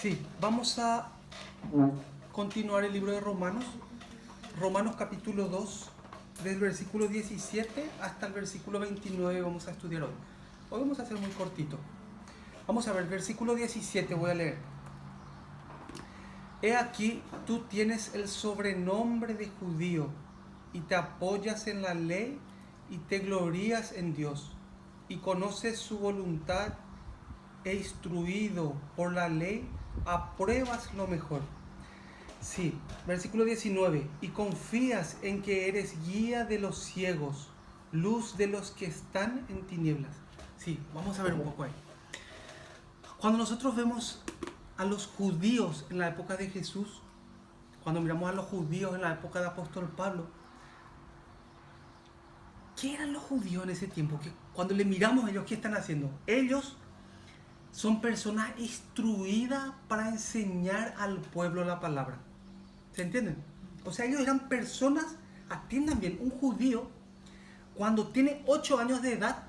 Sí, vamos a continuar el libro de Romanos. Romanos capítulo 2, del versículo 17 hasta el versículo 29 vamos a estudiar hoy. Hoy vamos a hacer muy cortito. Vamos a ver, versículo 17 voy a leer. He aquí, tú tienes el sobrenombre de judío y te apoyas en la ley y te glorías en Dios y conoces su voluntad e instruido por la ley apruebas lo mejor. Sí, versículo 19. Y confías en que eres guía de los ciegos, luz de los que están en tinieblas. Sí, vamos a ver un poco ahí. Cuando nosotros vemos a los judíos en la época de Jesús, cuando miramos a los judíos en la época de apóstol Pablo, ¿qué eran los judíos en ese tiempo? Que cuando le miramos a ellos, ¿qué están haciendo? Ellos son personas instruidas para enseñar al pueblo la palabra. ¿Se entienden? O sea, ellos eran personas, atiendan bien, un judío, cuando tiene 8 años de edad,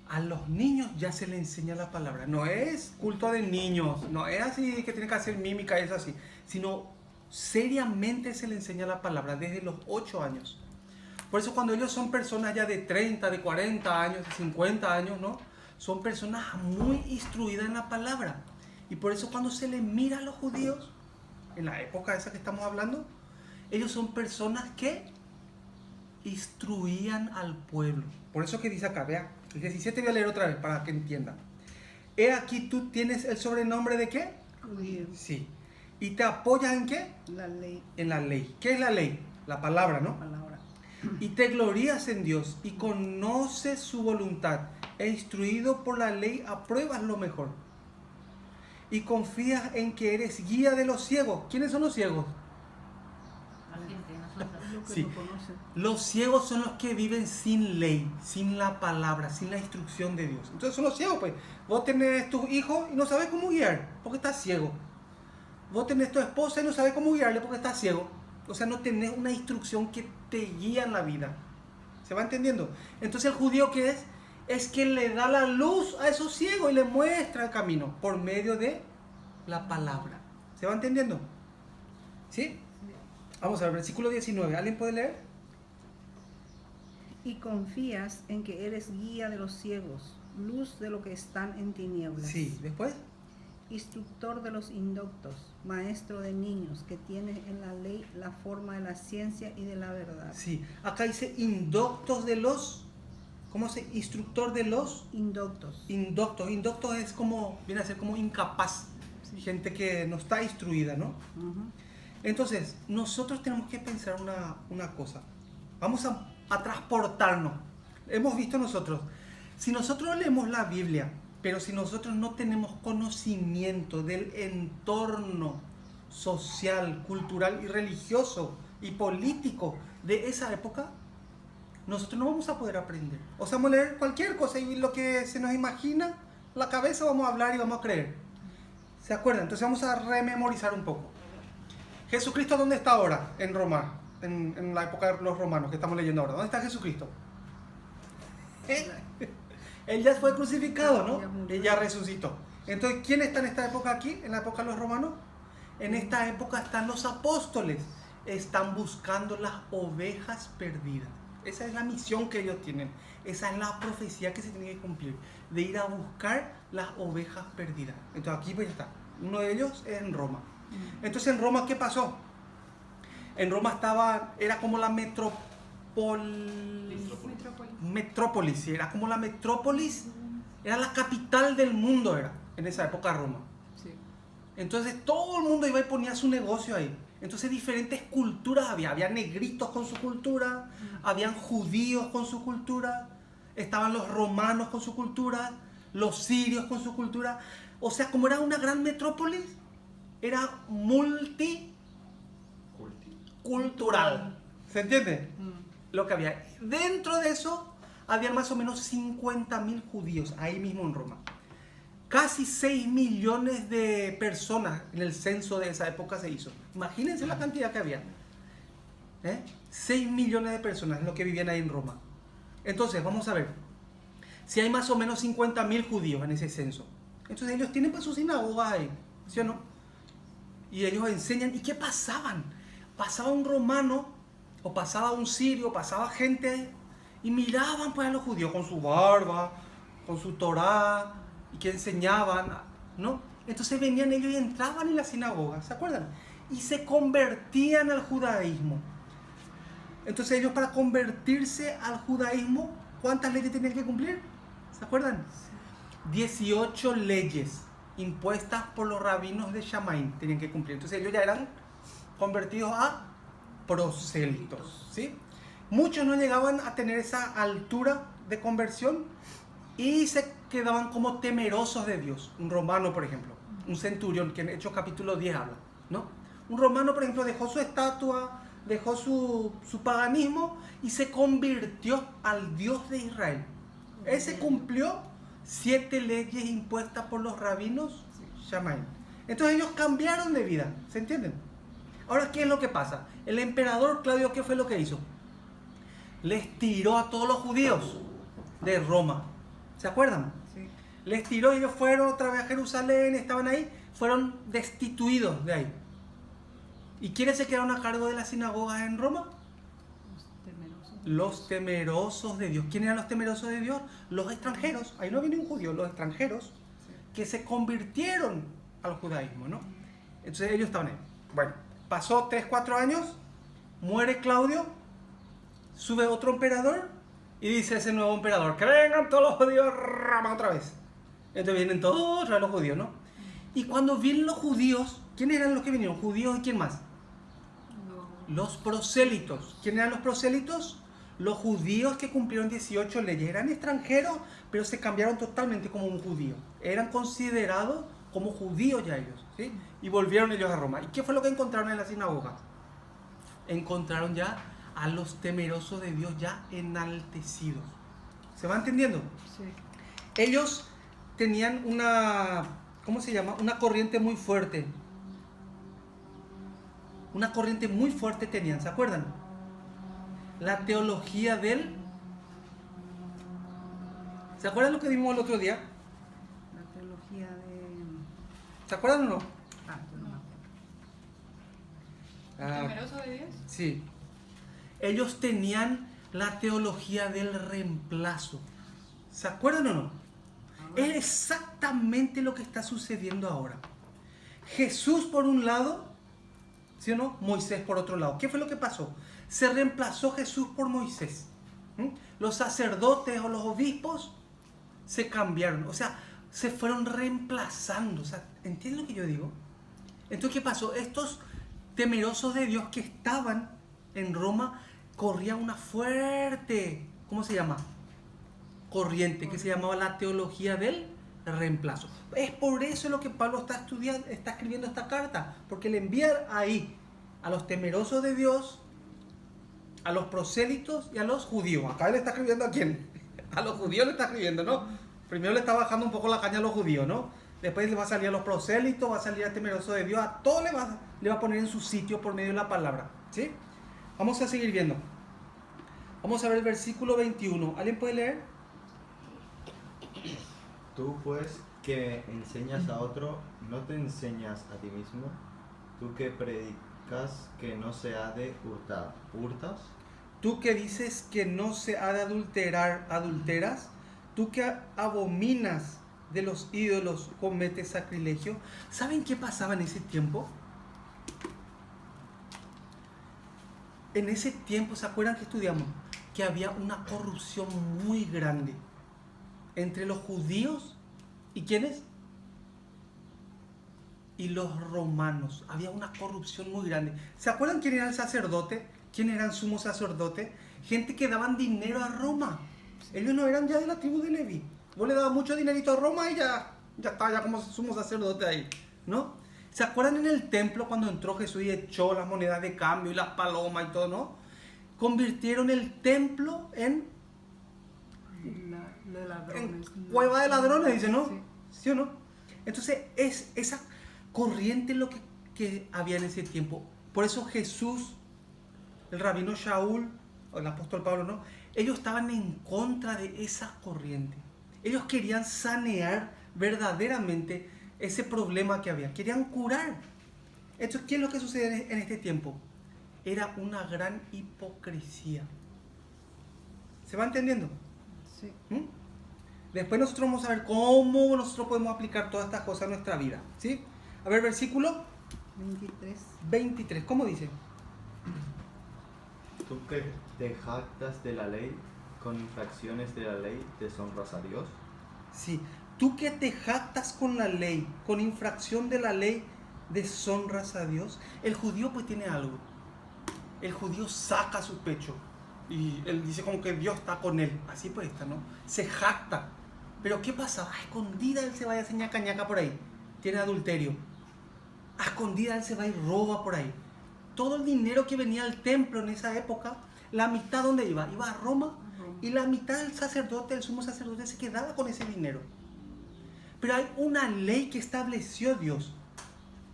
a los niños ya se les enseña la palabra. No es culto de niños, no es así que tiene que hacer mímica, es así, sino seriamente se les enseña la palabra desde los 8 años. Por eso cuando ellos son personas ya de 30, de 40 años, de 50 años, ¿no? Son personas muy instruidas en la palabra. Y por eso cuando se les mira a los judíos, en la época esa que estamos hablando, ellos son personas que instruían al pueblo. Por eso que dice acá, vea, el 17 voy a leer otra vez para que entiendan. He aquí tú tienes el sobrenombre de ¿qué? Judío. Sí. ¿Y te apoyas en qué? La ley. En la ley. ¿Qué es la ley? La palabra, ¿no? Palabra. Y te glorías en Dios y conoces su voluntad e instruido por la ley apruebas lo mejor. Y confías en que eres guía de los ciegos. ¿Quiénes son los ciegos? La gente, nosotros. Lo que Sí. no conocen. Los ciegos son los que viven sin ley, sin la palabra, sin la instrucción de Dios. Entonces son los ciegos, pues. Vos tenés tus hijos y no sabes cómo guiar, porque estás ciego. Vos tenés tu esposa y no sabes cómo guiarle porque estás ciego. O sea, no tenés una instrucción que te guía en la vida. ¿Se va entendiendo? Entonces el judío, ¿qué es? Es que le da la luz a esos ciegos y le muestra el camino por medio de la palabra. ¿Se va entendiendo? ¿Sí? Vamos a ver, versículo 19. ¿Alguien puede leer? Y confías en que eres guía de los ciegos, luz de los que están en tinieblas. Sí. ¿Después? Instructor de los indoctos, maestro de niños, que tiene en la ley la forma de la ciencia y de la verdad. Sí. Acá dice indoctos de los... ¿Cómo se? Instructor de los... Indoctos. Indoctos. Indoctos es como... Viene a ser como incapaz. Sí. Gente que no está instruida, ¿no? Ujú. Entonces, nosotros tenemos que pensar una cosa. Vamos a transportarnos. Hemos visto nosotros. Si nosotros leemos la Biblia, pero si nosotros no tenemos conocimiento del entorno social, cultural y religioso y político de esa época, nosotros no vamos a poder aprender. O sea, vamos a leer cualquier cosa y lo que se nos imagina, la cabeza vamos a hablar y vamos a creer. ¿Se acuerdan? Entonces vamos a rememorizar un poco. Jesucristo, ¿dónde está ahora? En Roma, en la época de los romanos que estamos leyendo ahora. ¿Dónde está Jesucristo? Él ya fue crucificado, ¿no? Él ya resucitó. Entonces, ¿quién está en esta época aquí? En la época de los romanos. En esta época están los apóstoles. Están buscando las ovejas perdidas. Esa es la misión que ellos tienen. Esa es la profecía que se tiene que cumplir. De ir a buscar las ovejas perdidas. Entonces, aquí pues está. Uno de ellos es en Roma. Entonces, en Roma, ¿qué pasó? En Roma era como la metrópolis, sí, era como la metrópolis, era la capital del mundo, era en esa época Roma. Sí. Entonces todo el mundo iba y ponía su negocio ahí. Entonces diferentes culturas había negritos con su cultura, habían judíos con su cultura, estaban los romanos con su cultura, los sirios con su cultura. O sea, como era una gran metrópolis, era multicultural. ¿Se entiende? Lo que había. Dentro de eso, había más o menos 50.000 judíos, ahí mismo en Roma. Casi 6 millones de personas en el censo de esa época se hizo. Imagínense la cantidad que había. 6 millones de personas es lo que vivían ahí en Roma. Entonces, vamos a ver. Si hay más o menos 50.000 judíos en ese censo, Entonces ellos tienen pues sus sinagogas ahí, ¿sí o no? Y ellos enseñan. ¿Y qué pasaban? Pasaba un romano, o pasaba un sirio, pasaba gente ahí, y miraban pues a los judíos con su barba, con su Torá, y que enseñaban, ¿no? Entonces venían ellos y entraban en la sinagoga, ¿se acuerdan? Y se convertían al judaísmo. Entonces ellos, para convertirse al judaísmo, ¿cuántas leyes tenían que cumplir? ¿Se acuerdan? 18 leyes impuestas por los rabinos de Shammai tenían que cumplir. Entonces ellos ya eran convertidos a prosélitos, ¿sí? Muchos no llegaban a tener esa altura de conversión y se quedaban como temerosos de Dios. Un romano, por ejemplo, un centurión, que en Hechos capítulo 10 habla, ¿no? Un romano, por ejemplo, dejó su estatua, dejó su paganismo y se convirtió al Dios de Israel. Ese cumplió 7 leyes impuestas por los rabinos Shammai. Entonces ellos cambiaron de vida, ¿se entienden? Ahora, ¿qué es lo que pasa? El emperador Claudio, ¿qué fue lo que hizo? Les tiró a todos los judíos de Roma. ¿Se acuerdan? Sí. Les tiró y ellos fueron otra vez a Jerusalén, estaban ahí, fueron destituidos de ahí. ¿Y quiénes se quedaron a cargo de las sinagogas en Roma? Los temerosos de Dios. ¿Quién eran los temerosos de Dios? Los extranjeros. Ahí no había ningún judío, los extranjeros que se convirtieron al judaísmo, ¿no? Entonces ellos estaban ahí. Bueno, pasó 3-4 años, muere Claudio, sube otro emperador y dice ese nuevo emperador: que vengan todos los judíos a Roma otra vez. Entonces vienen todos otra vez los judíos, ¿no? Y cuando vienen los judíos, ¿quiénes eran los que vinieron? Judíos y ¿quién más? Los prosélitos. ¿Quiénes eran los prosélitos? Los judíos que cumplieron 18 leyes. Eran extranjeros, pero se cambiaron totalmente como un judío. Eran considerados como judíos ya ellos, ¿sí? Y volvieron ellos a Roma. ¿Y qué fue lo que encontraron en la sinagoga? Encontraron ya a los temerosos de Dios ya enaltecidos. ¿Se va entendiendo? Sí. Ellos tenían una, ¿cómo se llama? Una corriente muy fuerte. Una corriente muy fuerte tenían, ¿se acuerdan? La teología del... ¿Se acuerdan lo que vimos el otro día? La teología de... ¿Se acuerdan o no? yo no me acuerdo. ¿Temeroso de Dios? Sí. Ellos tenían la teología del reemplazo. ¿Se acuerdan o no? Es exactamente lo que está sucediendo ahora. Jesús por un lado, ¿sí o no? Moisés por otro lado. ¿Qué fue lo que pasó? Se reemplazó Jesús por Moisés. Los sacerdotes o los obispos se cambiaron. O sea, se fueron reemplazando. O sea, ¿entienden lo que yo digo? Entonces, ¿qué pasó? Estos temerosos de Dios que estaban en Roma corría una fuerte, ¿cómo se llama? Corriente que se llamaba la teología del reemplazo. Es por eso lo que Pablo está escribiendo esta carta, porque le envía ahí a los temerosos de Dios, a los prosélitos y a los judíos. Acá le está escribiendo ¿a quién? A los judíos le está escribiendo, ¿no? Primero le está bajando un poco la caña a los judíos, ¿no? Después le va a salir a los prosélitos, va a salir al temeroso de Dios, a todo le va a poner en su sitio por medio de la palabra, ¿sí? Vamos a seguir viendo. Vamos a ver el versículo 21. ¿Alguien puede leer? Tú pues que enseñas a otro, ¿no te enseñas a ti mismo? Tú que predicas que no se ha de hurtar, ¿hurtas? Tú que dices que no se ha de adulterar, ¿adulteras? Tú que abominas de los ídolos, cometes sacrilegio. ¿Saben qué pasaba en ese tiempo? En ese tiempo, ¿se acuerdan que estudiamos? Que había una corrupción muy grande entre los judíos y ¿quiénes? Y los romanos. Había una corrupción muy grande. ¿Se acuerdan quién era el sacerdote? ¿Quién era el sumo sacerdote? Gente que daban dinero a Roma. Ellos no eran ya de la tribu de Leví. Vos le dabas mucho dinerito a Roma y ya estaba ya como sumo sacerdote ahí, ¿no? ¿Se acuerdan en el templo cuando entró Jesús y echó las monedas de cambio y las palomas y todo, no? Convirtieron el templo en De ladrones. cueva de ladrones, dice, ¿no? Sí. ¿Sí o no? Entonces es esa corriente lo que había en ese tiempo. Por eso Jesús, el rabino Shaul, o el apóstol Pablo, ¿no? Ellos estaban en contra de esa corriente. Ellos querían sanear verdaderamente ese problema que había. Querían curar. Entonces, ¿qué es lo que sucede en este tiempo? Era una gran hipocresía. ¿Se va entendiendo? Sí. ¿Mm? Después nosotros vamos a ver cómo nosotros podemos aplicar todas estas cosas a nuestra vida. ¿Sí? A ver, versículo 23. 23. ¿Cómo dice? Tú que te jactas de la ley, con infracciones de la ley, deshonras a Dios. Sí. Tú que te jactas con la ley, con infracción de la ley, deshonras a Dios. El judío pues tiene algo. El judío saca su pecho y él dice como que Dios está con él. Así pues está, ¿no? Se jacta. Pero ¿qué pasa? A escondida él se va y hace ñaca ñaca por ahí. Tiene adulterio. A escondida él se va y roba por ahí. Todo el dinero que venía al templo en esa época, la mitad ¿dónde iba? Iba a Roma y la mitad del sacerdote, el sumo sacerdote, se quedaba con ese dinero. Pero hay una ley que estableció Dios,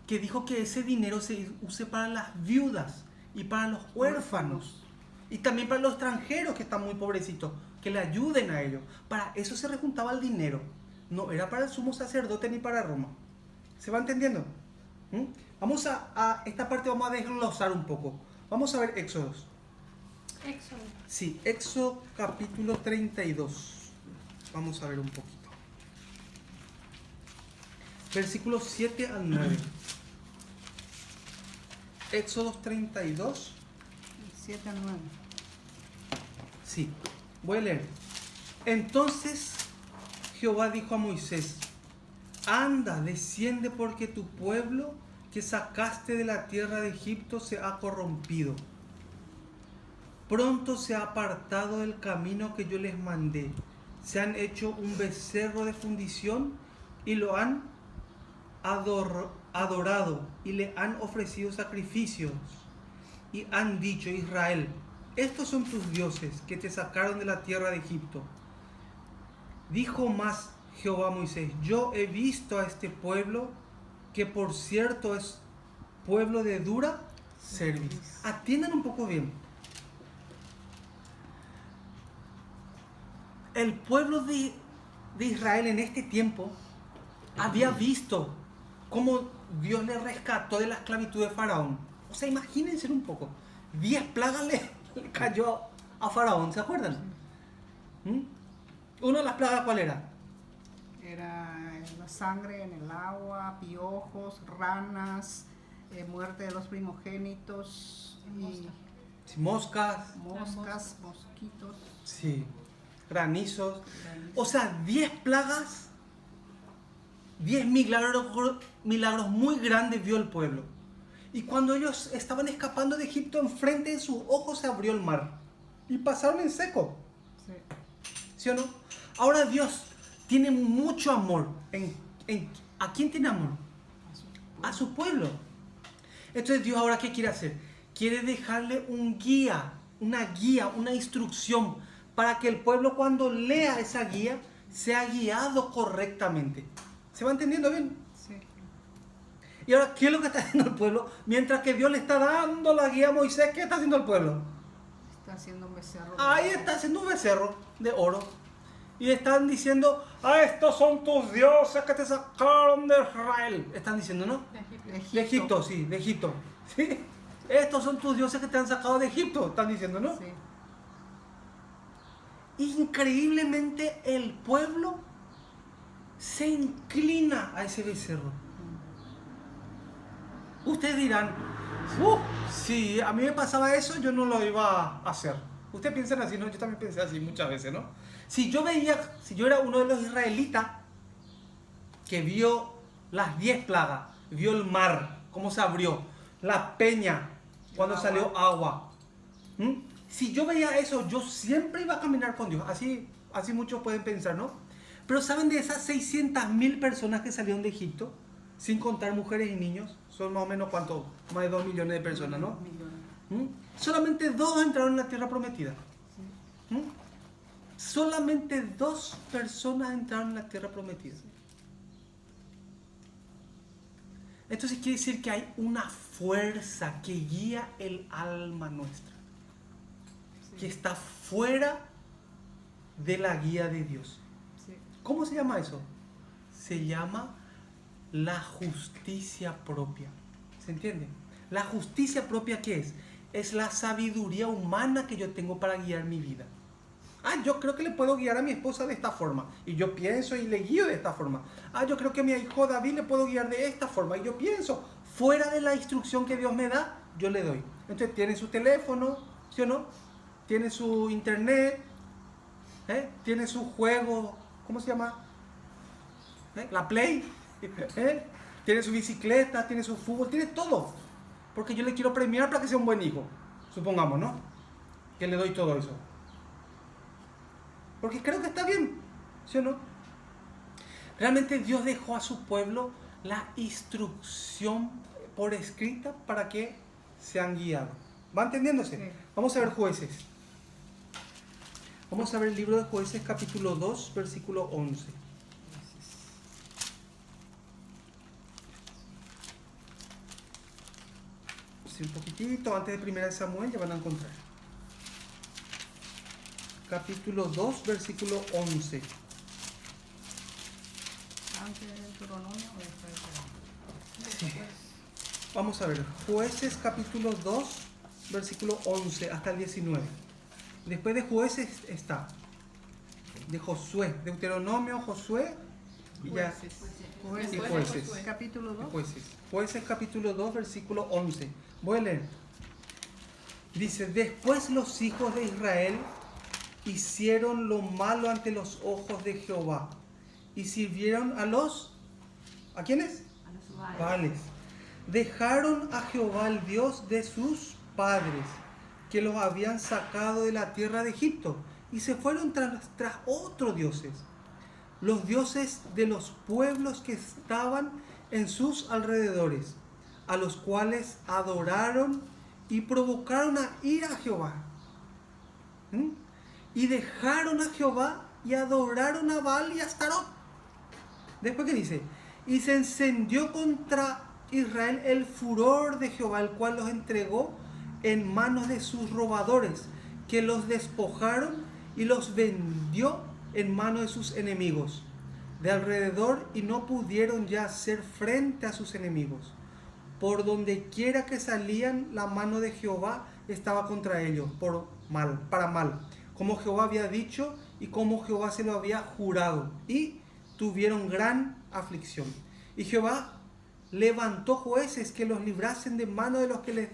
que dijo que ese dinero se use para las viudas y para los huérfanos. Y también para los extranjeros que están muy pobrecitos, que le ayuden a ellos. Para eso se rejuntaba el dinero. No era para el sumo sacerdote ni para Roma. ¿Se va entendiendo? ¿Mm? Vamos a esta parte vamos a desglosar un poco. Vamos a ver Éxodos. Éxodo. Sí, Éxodo capítulo 32. Vamos a ver un poquito. Versículos 7 al 9. Éxodo 32. 7 al 9. Sí, voy a leer. Entonces Jehová dijo a Moisés: anda, desciende, porque tu pueblo que sacaste de la tierra de Egipto se ha corrompido. Pronto se ha apartado del camino que yo les mandé. Se han hecho un becerro de fundición y lo han adorado y le han ofrecido sacrificios. Y han dicho: Israel, estos son tus dioses que te sacaron de la tierra de Egipto. Dijo más Jehová a Moisés: yo he visto a este pueblo, que por cierto es pueblo de dura cerviz. Atiendan un poco bien. El pueblo de Israel en este tiempo había visto cómo Dios le rescató de la esclavitud de Faraón. O sea, imagínense un poco. 10 plagas le cayó a Faraón, ¿se acuerdan? ¿Mm? Una de las plagas, ¿cuál era? Era la sangre en el agua, piojos, ranas, muerte de los primogénitos y Sí, moscas. moscas, mosquitos. Sí, granizos. O sea, 10 plagas, 10 milagros muy grandes vio el pueblo. Y cuando ellos estaban escapando de Egipto, enfrente de sus ojos se abrió el mar. Y pasaron en seco. Sí. ¿Sí o no? Ahora Dios tiene mucho amor. ¿A quién tiene amor? A su pueblo. Entonces Dios ahora ¿qué quiere hacer? Quiere dejarle una instrucción, para que el pueblo cuando lea esa guía sea guiado correctamente. ¿Se va entendiendo bien? Sí. Y ahora, ¿qué es lo que está haciendo el pueblo? Mientras que Dios le está dando la guía a Moisés, ¿qué está haciendo el pueblo? Está haciendo un becerro. Ahí está haciendo un becerro de oro. Y están diciendo: estos son tus dioses que te sacaron de Israel. Están diciendo, ¿no? De Egipto, sí, de Egipto. ¿Sí? Estos son tus dioses que te han sacado de Egipto. Están diciendo, ¿no? Sí. Increíblemente el pueblo se inclina a ese becerro. Ustedes dirán: si a mí me pasaba eso, yo no lo iba a hacer. Ustedes piensan así, ¿no? Yo también pensé así muchas veces, ¿no? Si yo era uno de los israelitas que vio las 10 plagas, vio el mar, cómo se abrió, la peña, cuando salió agua. Si yo veía eso, yo siempre iba a caminar con Dios. Así muchos pueden pensar, ¿no? Pero ¿saben de esas 600.000 personas que salieron de Egipto? Sin contar mujeres y niños, son más o menos ¿cuánto? Más de 2 millones de personas, ¿no? Solamente 2 entraron en la tierra prometida. Solamente 2 personas entraron en la tierra prometida. Entonces quiere decir que hay una fuerza que guía el alma nuestra, que está fuera de la guía de Dios. Sí. ¿Cómo se llama eso? se llama la justicia propia. ¿Se entiende? La justicia propia, ¿qué es? Es la sabiduría humana que yo tengo para guiar mi vida. Yo creo que le puedo guiar a mi esposa de esta forma. Y yo pienso y le guío de esta forma. Yo creo que a mi hijo David le puedo guiar de esta forma. Y yo pienso, fuera de la instrucción que Dios me da, yo le doy. Entonces tiene su teléfono, ¿sí o no? Tiene su internet, tiene su juego, ¿cómo se llama? La Play, tiene su bicicleta, tiene su fútbol, tiene todo. Porque yo le quiero premiar para que sea un buen hijo, supongamos, ¿no? Que le doy todo eso. Porque creo que está bien, ¿sí o no? Realmente Dios dejó a su pueblo la instrucción por escrita para que sean guiados. ¿Va entendiéndose? Sí. Vamos a ver Jueces. Vamos a ver el libro de Jueces, capítulo 2, versículo 11. Sí, un poquitito antes de 1 Samuel ya van a encontrar. Capítulo 2, versículo 11. Antes del Deuteronomio o después del Sí. Vamos a ver, Jueces capítulo 2, versículo 11 hasta el 19. Después de Jueces está de Josué, Deuteronomio, Josué y ya. Jueces. Y Jueces. Capítulo 2. Jueces capítulo 2, versículo 11. Voy a leer. Dice, después los hijos de Israel hicieron lo malo ante los ojos de Jehová y sirvieron ¿a quiénes? A los Baales. Dejaron a Jehová el Dios de sus padres, que los habían sacado de la tierra de Egipto, y se fueron tras otros dioses, los dioses de los pueblos que estaban en sus alrededores, a los cuales adoraron y provocaron a ira a Jehová. Y dejaron a Jehová y adoraron a Baal y a Astarot. Después, ¿qué dice? Y se encendió contra Israel el furor de Jehová, el cual los entregó en manos de sus robadores, que los despojaron y los vendió en manos de sus enemigos de alrededor, y no pudieron ya hacer frente a sus enemigos. Por donde quiera que salían, la mano de Jehová estaba contra ellos, para mal, como Jehová había dicho y como Jehová se lo había jurado, y tuvieron gran aflicción. Y Jehová levantó jueces que los librasen de mano de los que les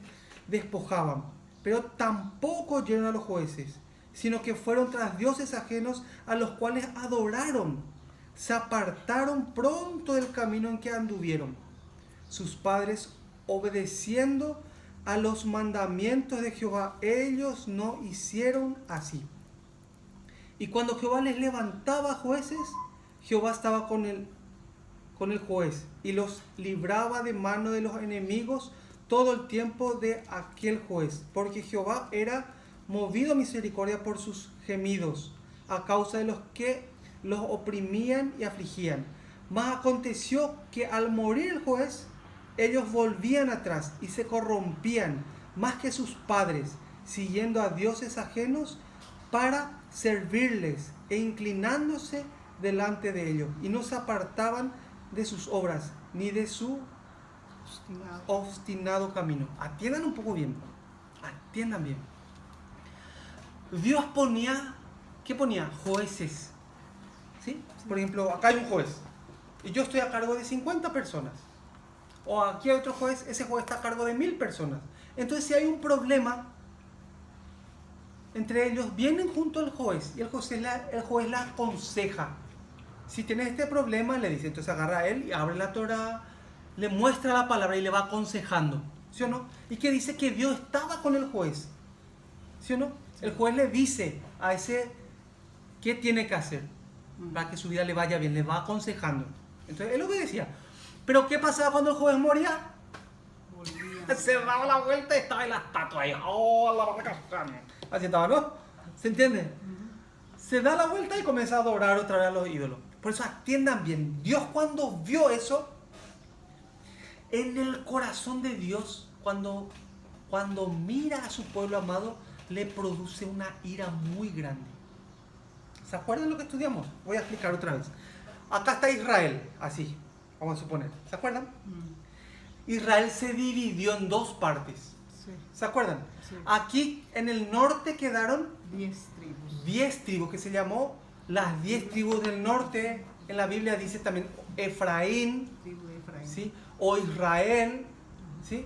despojaban, pero tampoco oyeron a los jueces, sino que fueron tras dioses ajenos, a los cuales adoraron. Se apartaron pronto del camino en que anduvieron sus padres, obedeciendo a los mandamientos de Jehová. Ellos no hicieron así. Y cuando Jehová les levantaba jueces, Jehová estaba con el juez y los libraba de mano de los enemigos todo el tiempo de aquel juez, porque Jehová era movido a misericordia por sus gemidos, a causa de los que los oprimían y afligían. Mas aconteció que al morir el juez, ellos volvían atrás y se corrompían más que sus padres, siguiendo a dioses ajenos para servirles e inclinándose delante de ellos, y no se apartaban de sus obras ni de su obstinado camino. Atiendan un poco bien, atiendan bien. Dios ponía, ¿qué ponía? Jueces. ¿Sí? Por ejemplo, acá hay un juez y yo estoy a cargo de 50 personas. O aquí hay otro juez, ese juez está a cargo de 1000 personas. Entonces, si hay un problema entre ellos, vienen junto al juez y el juez la aconseja. Si tienes este problema, le dice, entonces agarra a él y abre la Torá, le muestra la palabra y le va aconsejando, ¿sí o no? Y que dice que Dios estaba con el juez, ¿sí o no? El juez le dice a ese qué tiene que hacer para que su vida le vaya bien, le va aconsejando. Entonces él obedecía. Pero ¿qué pasaba cuando el juez moría? Se daba la vuelta y estaba en la estatua ahí. ¡Oh, así estaba, ¿no? ¿Se entiende? Se da la vuelta y comienza a adorar otra vez a los ídolos. Por eso atiendan bien. Dios, cuando vio eso, en el corazón de Dios, cuando mira a su pueblo amado, le produce una ira muy grande. ¿Se acuerdan lo que estudiamos? Voy a explicar otra vez. acá está Israel, así, vamos a suponer. ¿Se acuerdan? Israel se dividió en dos partes. Sí, ¿Se acuerdan? sí. Aquí en el norte quedaron 10 tribus. 10 tribus, que se llamó las 10 tribus del norte. En la Biblia dice también Efraín, Tribu de Efraín. ¿sí? O Israel, ¿sí?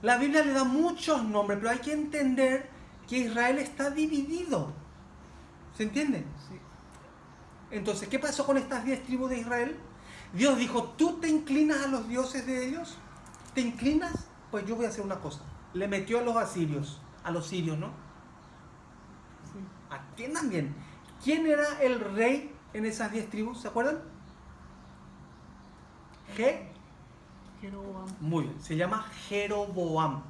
La Biblia le da muchos nombres, pero hay que entender que Israel está dividido. ¿Se entiende? Sí. Entonces, ¿qué pasó con estas 10 tribus de Israel? Dios dijo, ¿tú te inclinas a los dioses de ellos? ¿Te inclinas? Pues yo voy a hacer una cosa. Le metió a los asirios, a los sirios, ¿no? Sí. Atiendan bien. ¿Quién era el rey en esas 10 tribus? ¿Se acuerdan? Jeroboam. Muy bien, se llama Jeroboam.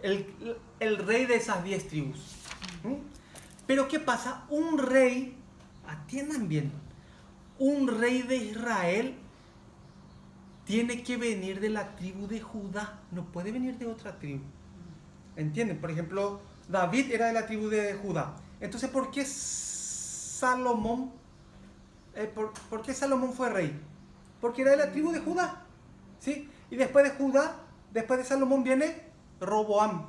El rey de esas 10 tribus. ¿Mm? Pero ¿qué pasa? Un rey, atiendan bien, un rey de Israel tiene que venir de la tribu de Judá, no puede venir de otra tribu. ¿Entienden? Por ejemplo, David era de la tribu de Judá. Entonces, ¿por qué Salomón, por qué Salomón fue rey? Porque era de la tribu de Judá. ¿Sí? Y después de Judá, después de Salomón viene Roboam.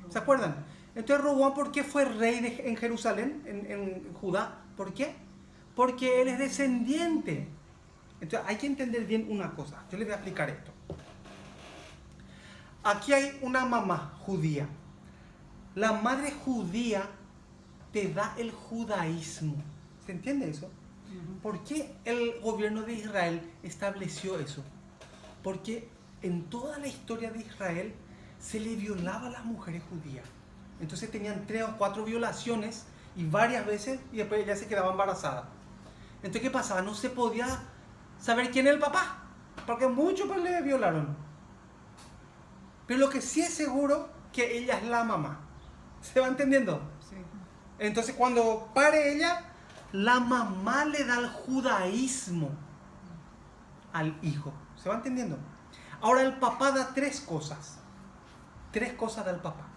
¿Se acuerdan? Entonces Roboam, ¿por qué fue rey en Jerusalén, en Judá? ¿Por qué? Porque él es descendiente. Entonces hay que entender bien una cosa. Yo les voy a explicar esto. Aquí hay una mamá judía. La madre judía te da el judaísmo. ¿Se entiende eso? ¿Por qué el gobierno de Israel estableció eso? Porque en toda la historia de Israel se le violaba a las mujeres judías. Entonces tenían 3 o 4 violaciones y varias veces y después ella se quedaba embarazada. Entonces, ¿qué pasaba? No se podía saber quién era el papá, porque muchos pues le violaron. Pero lo que sí es seguro, que ella es la mamá. ¿Se va entendiendo? Sí. Entonces, cuando pare ella, la mamá le da el judaísmo al hijo. ¿Se va entendiendo? Ahora el papá da 3 cosas. 3 cosas da el papá.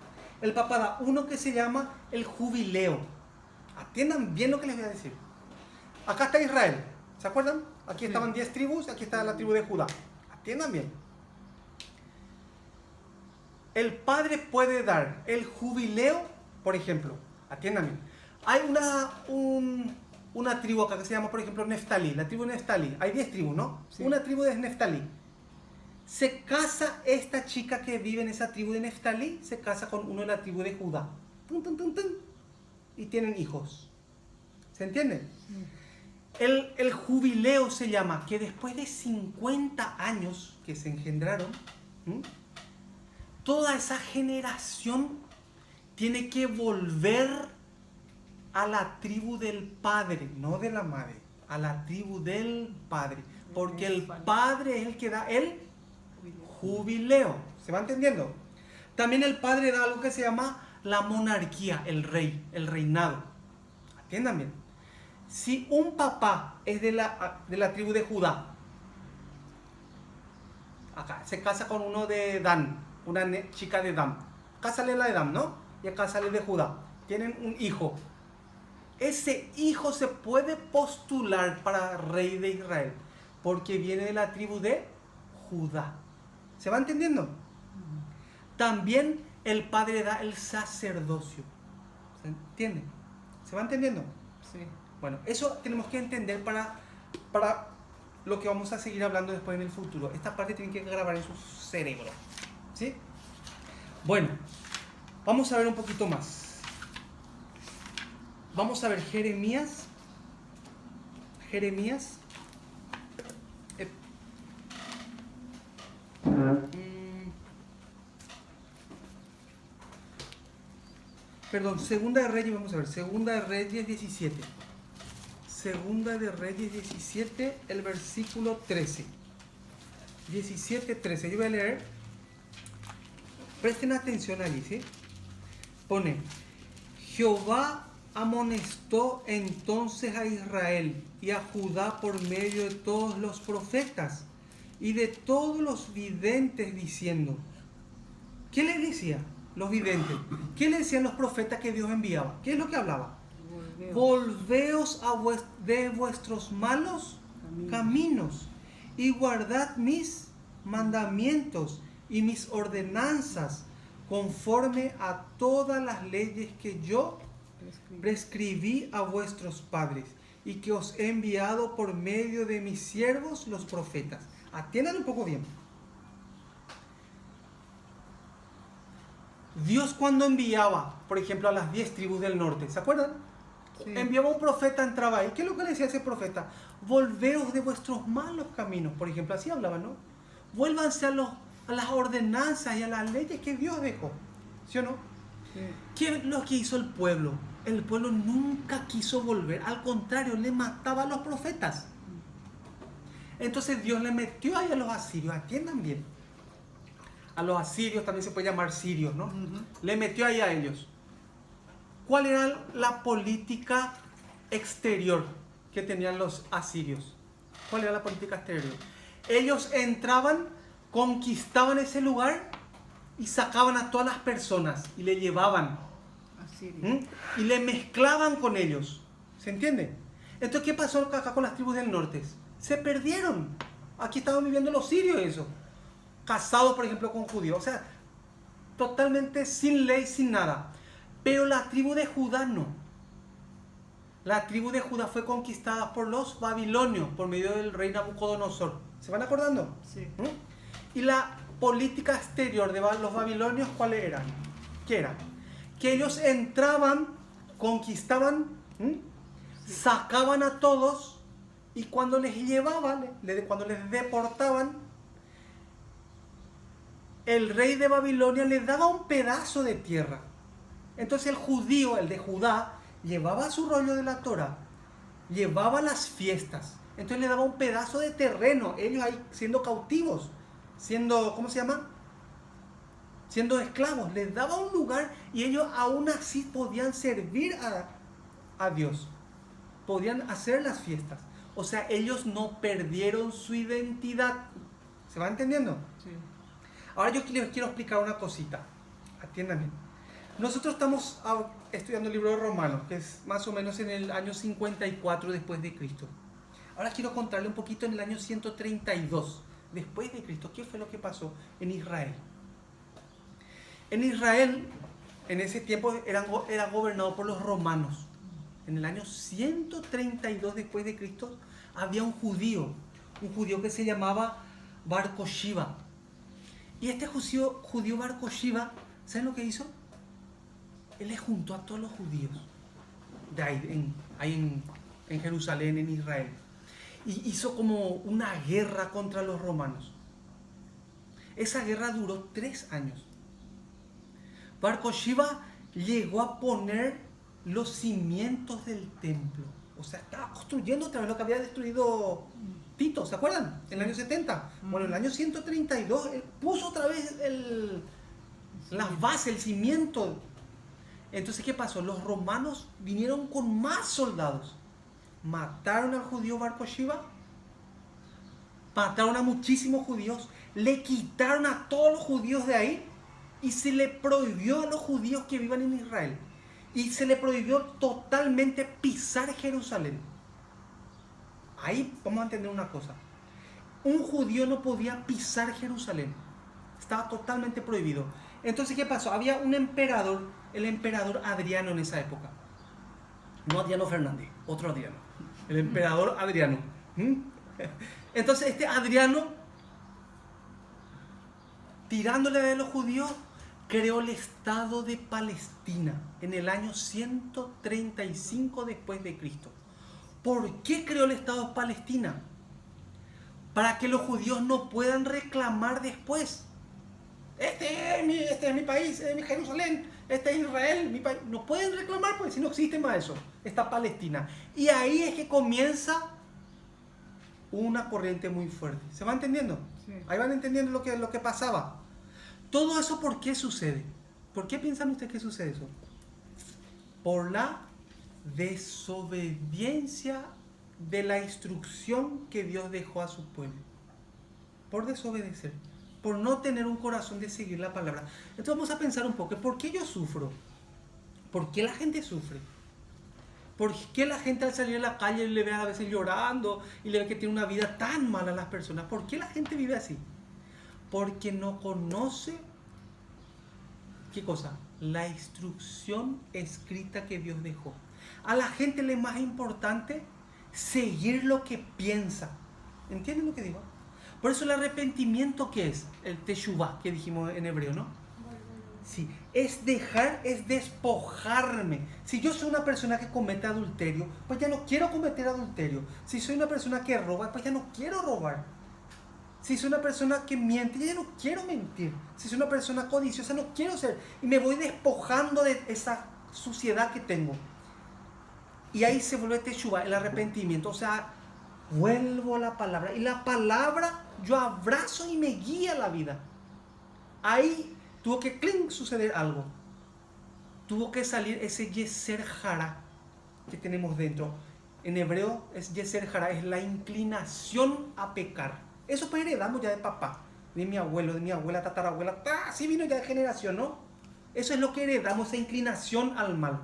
El papá da uno que se llama el jubileo. Atiendan bien lo que les voy a decir. Acá está Israel. ¿Se acuerdan? Aquí estaban 10 tribus, aquí está la tribu de Judá. Atiendan bien. El padre puede dar el jubileo, por ejemplo. Atiendan bien. Hay una tribu acá que se llama, por ejemplo, Neftalí. La tribu de Neftalí. Hay 10 tribus, ¿no? Sí. Una tribu de Neftalí. Se casa esta chica que vive en esa tribu de Neftalí, se casa con uno de la tribu de Judá. Tun, tun, tun, tun. Y tienen hijos. ¿Se entiende? El jubileo se llama que después de 50 años que se engendraron, toda esa generación tiene que volver a la tribu del padre, no de la madre, a la tribu del padre. Porque el padre es el que da el jubileo. ¿Se va entendiendo? También el padre da algo que se llama la monarquía, el rey, el reinado. Atiendan bien. Si un papá es de la tribu de Judá, acá se casa con uno de Dan, una chica de Dan. Acá sale la de Dan, ¿no? Y acá sale de Judá. Tienen un hijo. Ese hijo se puede postular para rey de Israel, porque viene de la tribu de Judá. ¿Se va entendiendo? También el padre da el sacerdocio. ¿Se entiende? ¿Se va entendiendo? Sí. Bueno, eso tenemos que entender para lo que vamos a seguir hablando después en el futuro. Esta parte tienen que grabar en su cerebro. ¿Sí? Bueno, vamos a ver un poquito más. Vamos a ver Jeremías. Perdón, Segunda de Reyes, vamos a ver, Segunda de Reyes 17. Segunda de Reyes 17, el versículo 13. 17:13. Yo voy a leer. Presten atención allí, ¿sí? Pone: Jehová amonestó entonces a Israel y a Judá por medio de todos los profetas y de todos los videntes, diciendo. ¿Qué les decía los videntes? ¿Qué le decían los profetas que Dios enviaba? ¿Qué es lo que hablaba? Volveos de vuestros malos caminos y guardad mis mandamientos y mis ordenanzas conforme a todas las leyes que yo prescribí a vuestros padres y que os he enviado por medio de mis siervos los profetas. Atiendan un poco bien. Dios cuando enviaba, por ejemplo, a las 10 tribus del norte, ¿se acuerdan? Sí. Enviaba un profeta, entraba ahí. ¿Qué es lo que le decía ese profeta? Volveos de vuestros malos caminos. Por ejemplo, así hablaba, ¿no? Vuélvanse a las ordenanzas y a las leyes que Dios dejó. ¿Sí o no? Sí. ¿Qué es lo que hizo el pueblo? El pueblo nunca quiso volver. Al contrario, le mataba a los profetas. Entonces Dios le metió ahí a los asirios. Atiendan bien. A los asirios también se puede llamar sirios, ¿no? Ujú. Le metió ahí a ellos. ¿Cuál era la política exterior que tenían los asirios? ¿Cuál era la política exterior? Ellos entraban, conquistaban ese lugar y sacaban a todas las personas y le llevaban. Asiria. ¿Mm? Y le mezclaban con ellos. ¿Se entiende? Entonces, ¿qué pasó acá con las tribus del norte? Se perdieron. Aquí estaban viviendo los sirios eso. Casados, por ejemplo, con judíos. O sea, totalmente sin ley, sin nada. Pero la tribu de Judá no. La tribu de Judá fue conquistada por los babilonios por medio del rey Nabucodonosor. ¿Se van acordando? Sí. ¿Mm? Y la política exterior de los babilonios, ¿cuáles eran? ¿Qué era? Que ellos entraban, conquistaban, sacaban a todos y cuando les llevaban, cuando les deportaban, el rey de Babilonia les daba un pedazo de tierra. Entonces el judío, el de Judá, llevaba su rollo de la Torá, llevaba las fiestas, entonces le daba un pedazo de terreno, ellos ahí siendo cautivos, siendo, ¿cómo se llama? Siendo esclavos, les daba un lugar y ellos aún así podían servir a Dios, podían hacer las fiestas. O sea, ellos no perdieron su identidad. ¿Se va entendiendo? Sí. Ahora yo les quiero explicar una cosita. Atiéndanme. Nosotros estamos estudiando el libro de Romanos, que es más o menos en el año 54 después de Cristo. Ahora quiero contarle un poquito en el año 132 después de Cristo. ¿Qué fue lo que pasó en Israel? En Israel, en ese tiempo, era gobernado por los romanos. En el año 132 después de Cristo, había un judío que se llamaba Bar Kokhba. Y este judío Bar Kokhba, ¿saben lo que hizo? Él le juntó a todos los judíos de ahí en Jerusalén, en Israel. Y hizo como una guerra contra los romanos. Esa guerra duró 3 años. Bar Kokhba llegó a poner los cimientos del templo. O sea, estaba construyendo otra vez lo que había destruido Tito, ¿se acuerdan? En el año 70. Bueno, en el año 132 él puso otra vez las bases, el cimiento. Entonces, ¿qué pasó? Los romanos vinieron con más soldados. Mataron al judío Bar Kokhba, mataron a muchísimos judíos, le quitaron a todos los judíos de ahí y se le prohibió a los judíos que vivan en Israel. Y se le prohibió totalmente pisar Jerusalén. Ahí vamos a entender una cosa. Un judío no podía pisar Jerusalén. Estaba totalmente prohibido. Entonces, ¿qué pasó? Había un emperador, el emperador Adriano en esa época. No Adriano Fernández, otro Adriano. El emperador Adriano. Entonces, este Adriano, tirándole de los judíos, creó el Estado de Palestina en el año 135 después de Cristo. ¿Por qué creó el Estado de Palestina? Para que los judíos no puedan reclamar después. Este es mi país, este es mi Jerusalén, este es Israel, mi país. No pueden reclamar porque si no existe más eso. Está Palestina. Y ahí es que comienza una corriente muy fuerte. ¿Se va entendiendo? Sí. Ahí van entendiendo lo que pasaba. Todo eso, ¿por qué sucede? ¿Por qué piensan ustedes que sucede eso? Por la desobediencia de la instrucción que Dios dejó a su pueblo. Por desobedecer. Por no tener un corazón de seguir la palabra. Entonces vamos a pensar un poco, ¿por qué yo sufro? ¿Por qué la gente sufre? ¿Por qué la gente al salir a la calle le ve a veces llorando y le ve que tiene una vida tan mala a las personas? ¿Por qué la gente vive así? Porque no conoce, ¿qué cosa? La instrucción escrita que Dios dejó. A la gente le es más importante seguir lo que piensa. ¿Entienden lo que digo? Por eso el arrepentimiento, ¿qué es? El teshuvah, que dijimos en hebreo, ¿no? Sí, es dejar, es despojarme. Si yo soy una persona que comete adulterio, pues ya no quiero cometer adulterio. Si soy una persona que roba, pues ya no quiero robar. Si soy una persona que miente, ya no quiero mentir. Si soy una persona codiciosa, no quiero ser. Y me voy despojando de esa suciedad que tengo. Y ahí se vuelve teshuvah, el arrepentimiento. O sea, vuelvo a la palabra. Y la palabra yo abrazo y me guía la vida. Ahí tuvo que suceder algo. Tuvo que salir ese Yeser Hara que tenemos dentro. En hebreo es Yeser Hara, es la inclinación a pecar. Eso pues heredamos ya de papá, de mi abuelo, de mi abuela, tatarabuela. Así vino ya de generación, ¿no? Eso es lo que heredamos, esa inclinación al mal.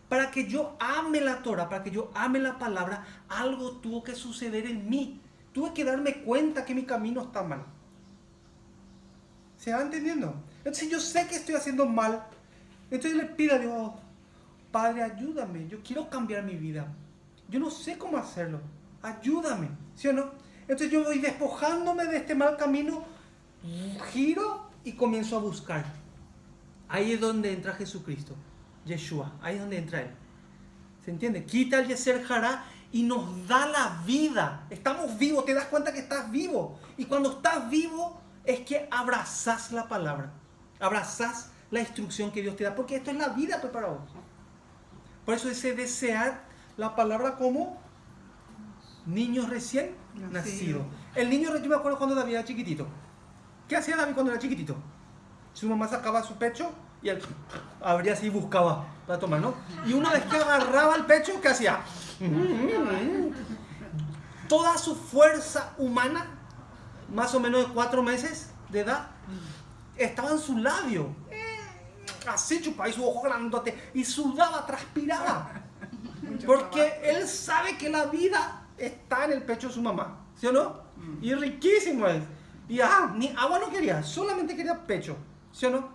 Para que yo ame la Torah, para que yo ame la palabra, algo tuvo que suceder en mí. Tuve que darme cuenta que mi camino está mal. ¿Se va entendiendo? Entonces yo sé que estoy haciendo mal. Entonces le pido a Dios, Padre, ayúdame. Yo quiero cambiar mi vida. Yo no sé cómo hacerlo. Ayúdame. ¿Sí o no? Entonces yo voy despojándome de este mal camino, giro y comienzo a buscar. Ahí es donde entra Jesucristo, Yeshua. Ahí es donde entra Él. ¿Se entiende? Quita el Yeser Hara y nos da la vida. Estamos vivos, te das cuenta que estás vivo. Y cuando estás vivo es que abrazás la palabra. Abrazás la instrucción que Dios te da. Porque esto es la vida pues, para vos. Por eso ese desear la palabra como niño recién nacido. El niño, yo me acuerdo cuando David era chiquitito. ¿Qué hacía David cuando era chiquitito? Su mamá sacaba su pecho y él abría así y buscaba para tomar, ¿no? Y una vez que agarraba el pecho, ¿qué hacía? Toda su fuerza humana, más o menos de 4 meses de edad, estaba en su labio. Así chupaba y su ojo grandote y sudaba, transpiraba. Porque él sabe que la vida está en el pecho de su mamá, ¿sí o no? Y riquísimo es. Y ni agua no quería, solamente quería pecho, ¿sí o no?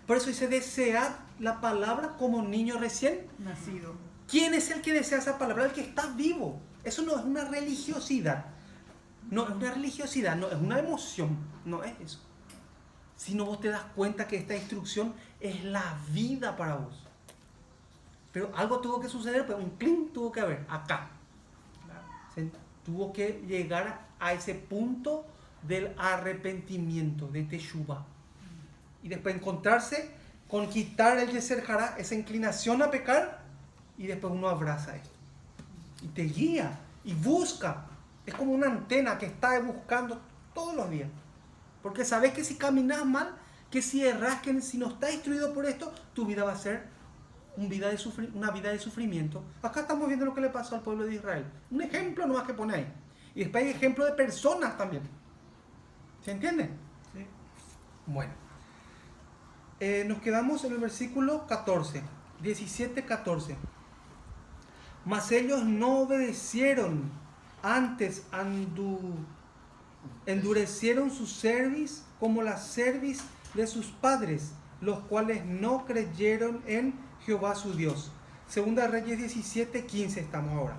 Por eso dice desear la palabra como niño recién nacido. ¿Quién es el que desea esa palabra? El que está vivo. Eso no es una religiosidad. No es una religiosidad, no es una emoción, no es eso. Sino vos te das cuenta que esta instrucción es la vida para vos. Pero algo tuvo que suceder, pues un clink tuvo que haber acá. Tuvo que llegar a ese punto del arrepentimiento, de Teshuvah. Y después encontrarse con quitar el Yeser Hara, esa inclinación a pecar, y después uno abraza esto. Y te guía, y busca. Es como una antena que está buscando todos los días. Porque sabes que si caminas mal, que si erras, que si no estás instruido por esto, tu vida va a ser una vida de sufrimiento. Acá estamos viendo lo que le pasó al pueblo de Israel. Un ejemplo nomás que pone ahí. Y después hay ejemplo de personas también. ¿Se entiende? Sí. Bueno. Nos quedamos en el versículo 14. 17-14. Mas ellos no obedecieron, antes endurecieron su cerviz como la cerviz de sus padres, los cuales no creyeron en Jehová su Dios. Segunda Reyes 17:15 estamos ahora.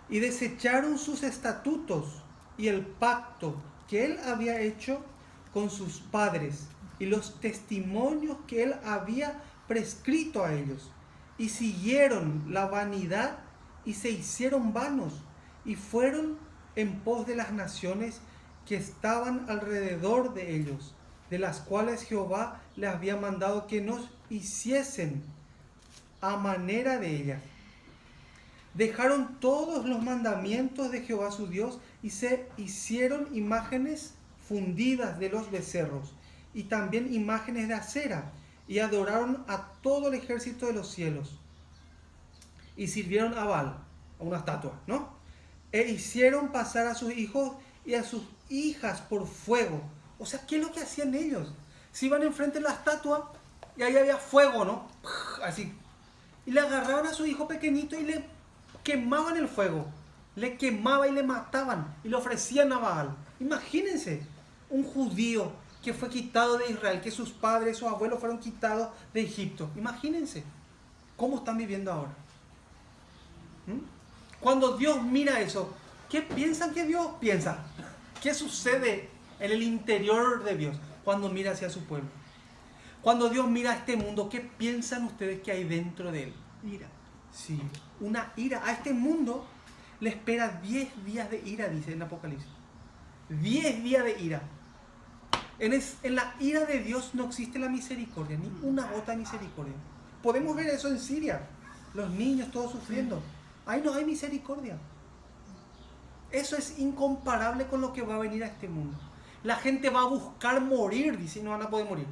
Y desecharon sus estatutos y el pacto que él había hecho con sus padres y los testimonios que él había prescrito a ellos. Y siguieron la vanidad y se hicieron vanos y fueron en pos de las naciones que estaban alrededor de ellos, de las cuales Jehová les había mandado que no hiciesen a manera de ellas. Dejaron todos los mandamientos de Jehová su Dios y se hicieron imágenes fundidas de los becerros y también imágenes de acera y adoraron a todo el ejército de los cielos y sirvieron a Baal, a una estatua, ¿no? E hicieron pasar a sus hijos y a sus hijas por fuego. O sea, ¿qué es lo que hacían ellos? Se iban enfrente de la estatua y ahí había fuego, ¿no? Así. y le agarraban a su hijo pequeñito y le quemaban el fuego. Le quemaban y le mataban y le ofrecían a Baal. Imagínense, un judío que fue quitado de Israel, que sus padres, sus abuelos fueron quitados de Egipto. Imagínense cómo están viviendo ahora. Cuando Dios mira eso, ¿qué piensan que Dios piensa? ¿Qué sucede en el interior de Dios cuando mira hacia su pueblo? Cuando Dios mira a este mundo, ¿qué piensan ustedes que hay dentro de él? Ira. Sí, una ira. A este mundo le espera 10 días de ira, dice en Apocalipsis. 10 días de ira. En la ira de Dios no existe la misericordia, ni una gota de misericordia. Podemos ver eso en Siria. Los niños todos sufriendo. Ahí no hay misericordia. Eso es incomparable con lo que va a venir a este mundo. La gente va a buscar morir, dice, y no van a poder morir.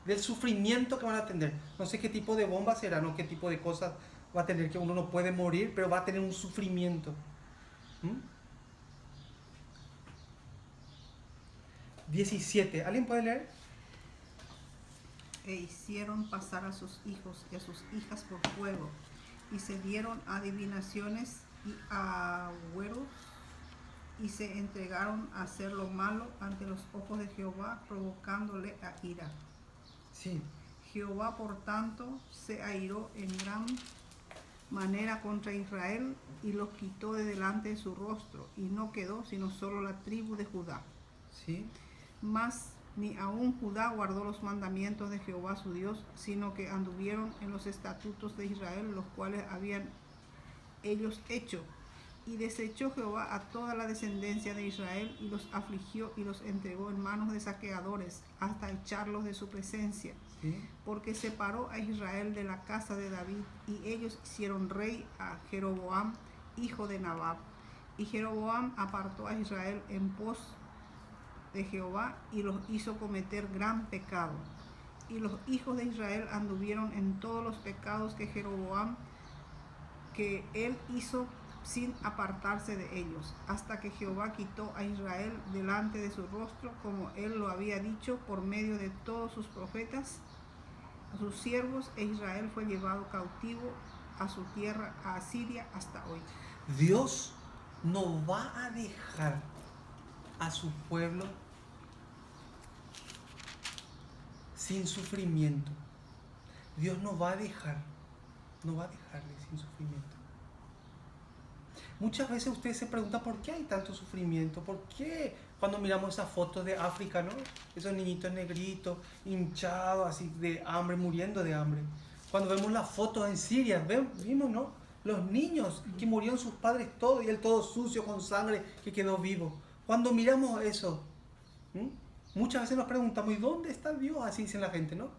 Del sufrimiento que van a tener. No sé qué tipo de bomba será, no qué tipo de cosas va a tener, que uno no puede morir, pero va a tener un sufrimiento. 17. ¿Alguien puede leer? E hicieron pasar a sus hijos y a sus hijas por fuego, y se dieron adivinaciones y agüeros, y se entregaron a hacer lo malo ante los ojos de Jehová, provocándole a ira. Sí. Jehová, por tanto, se airó en gran manera contra Israel y los quitó de delante de su rostro, y no quedó sino solo la tribu de Judá. Sí. Mas ni aun Judá guardó los mandamientos de Jehová su Dios, sino que anduvieron en los estatutos de Israel, los cuales habían ellos hecho. Y desechó Jehová a toda la descendencia de Israel, y los afligió y los entregó en manos de saqueadores, hasta echarlos de su presencia. Sí. Porque separó a Israel de la casa de David, y ellos hicieron rey a Jeroboam, hijo de Nabat. Y Jeroboam apartó a Israel en pos de Jehová, y los hizo cometer gran pecado. Y los hijos de Israel anduvieron en todos los pecados que Jeroboam, que él hizo, sin apartarse de ellos, hasta que Jehová quitó a Israel delante de su rostro, como él lo había dicho por medio de todos sus profetas, a sus siervos, e Israel fue llevado cautivo a su tierra, a Asiria, hasta hoy. Dios no va a dejar a su pueblo sin sufrimiento. Dios no va a dejarle sin sufrimiento. Muchas veces ustedes se preguntan por qué hay tanto sufrimiento, por qué cuando miramos esas fotos de África, ¿no? Esos niñitos negritos, hinchados, así de hambre, muriendo de hambre. Cuando vemos las fotos en Siria, vimos, ¿no? Los niños que murieron sus padres todos y él todo sucio con sangre que quedó vivo. Cuando miramos eso, muchas veces nos preguntamos, ¿y dónde está Dios? Así dicen la gente, ¿no?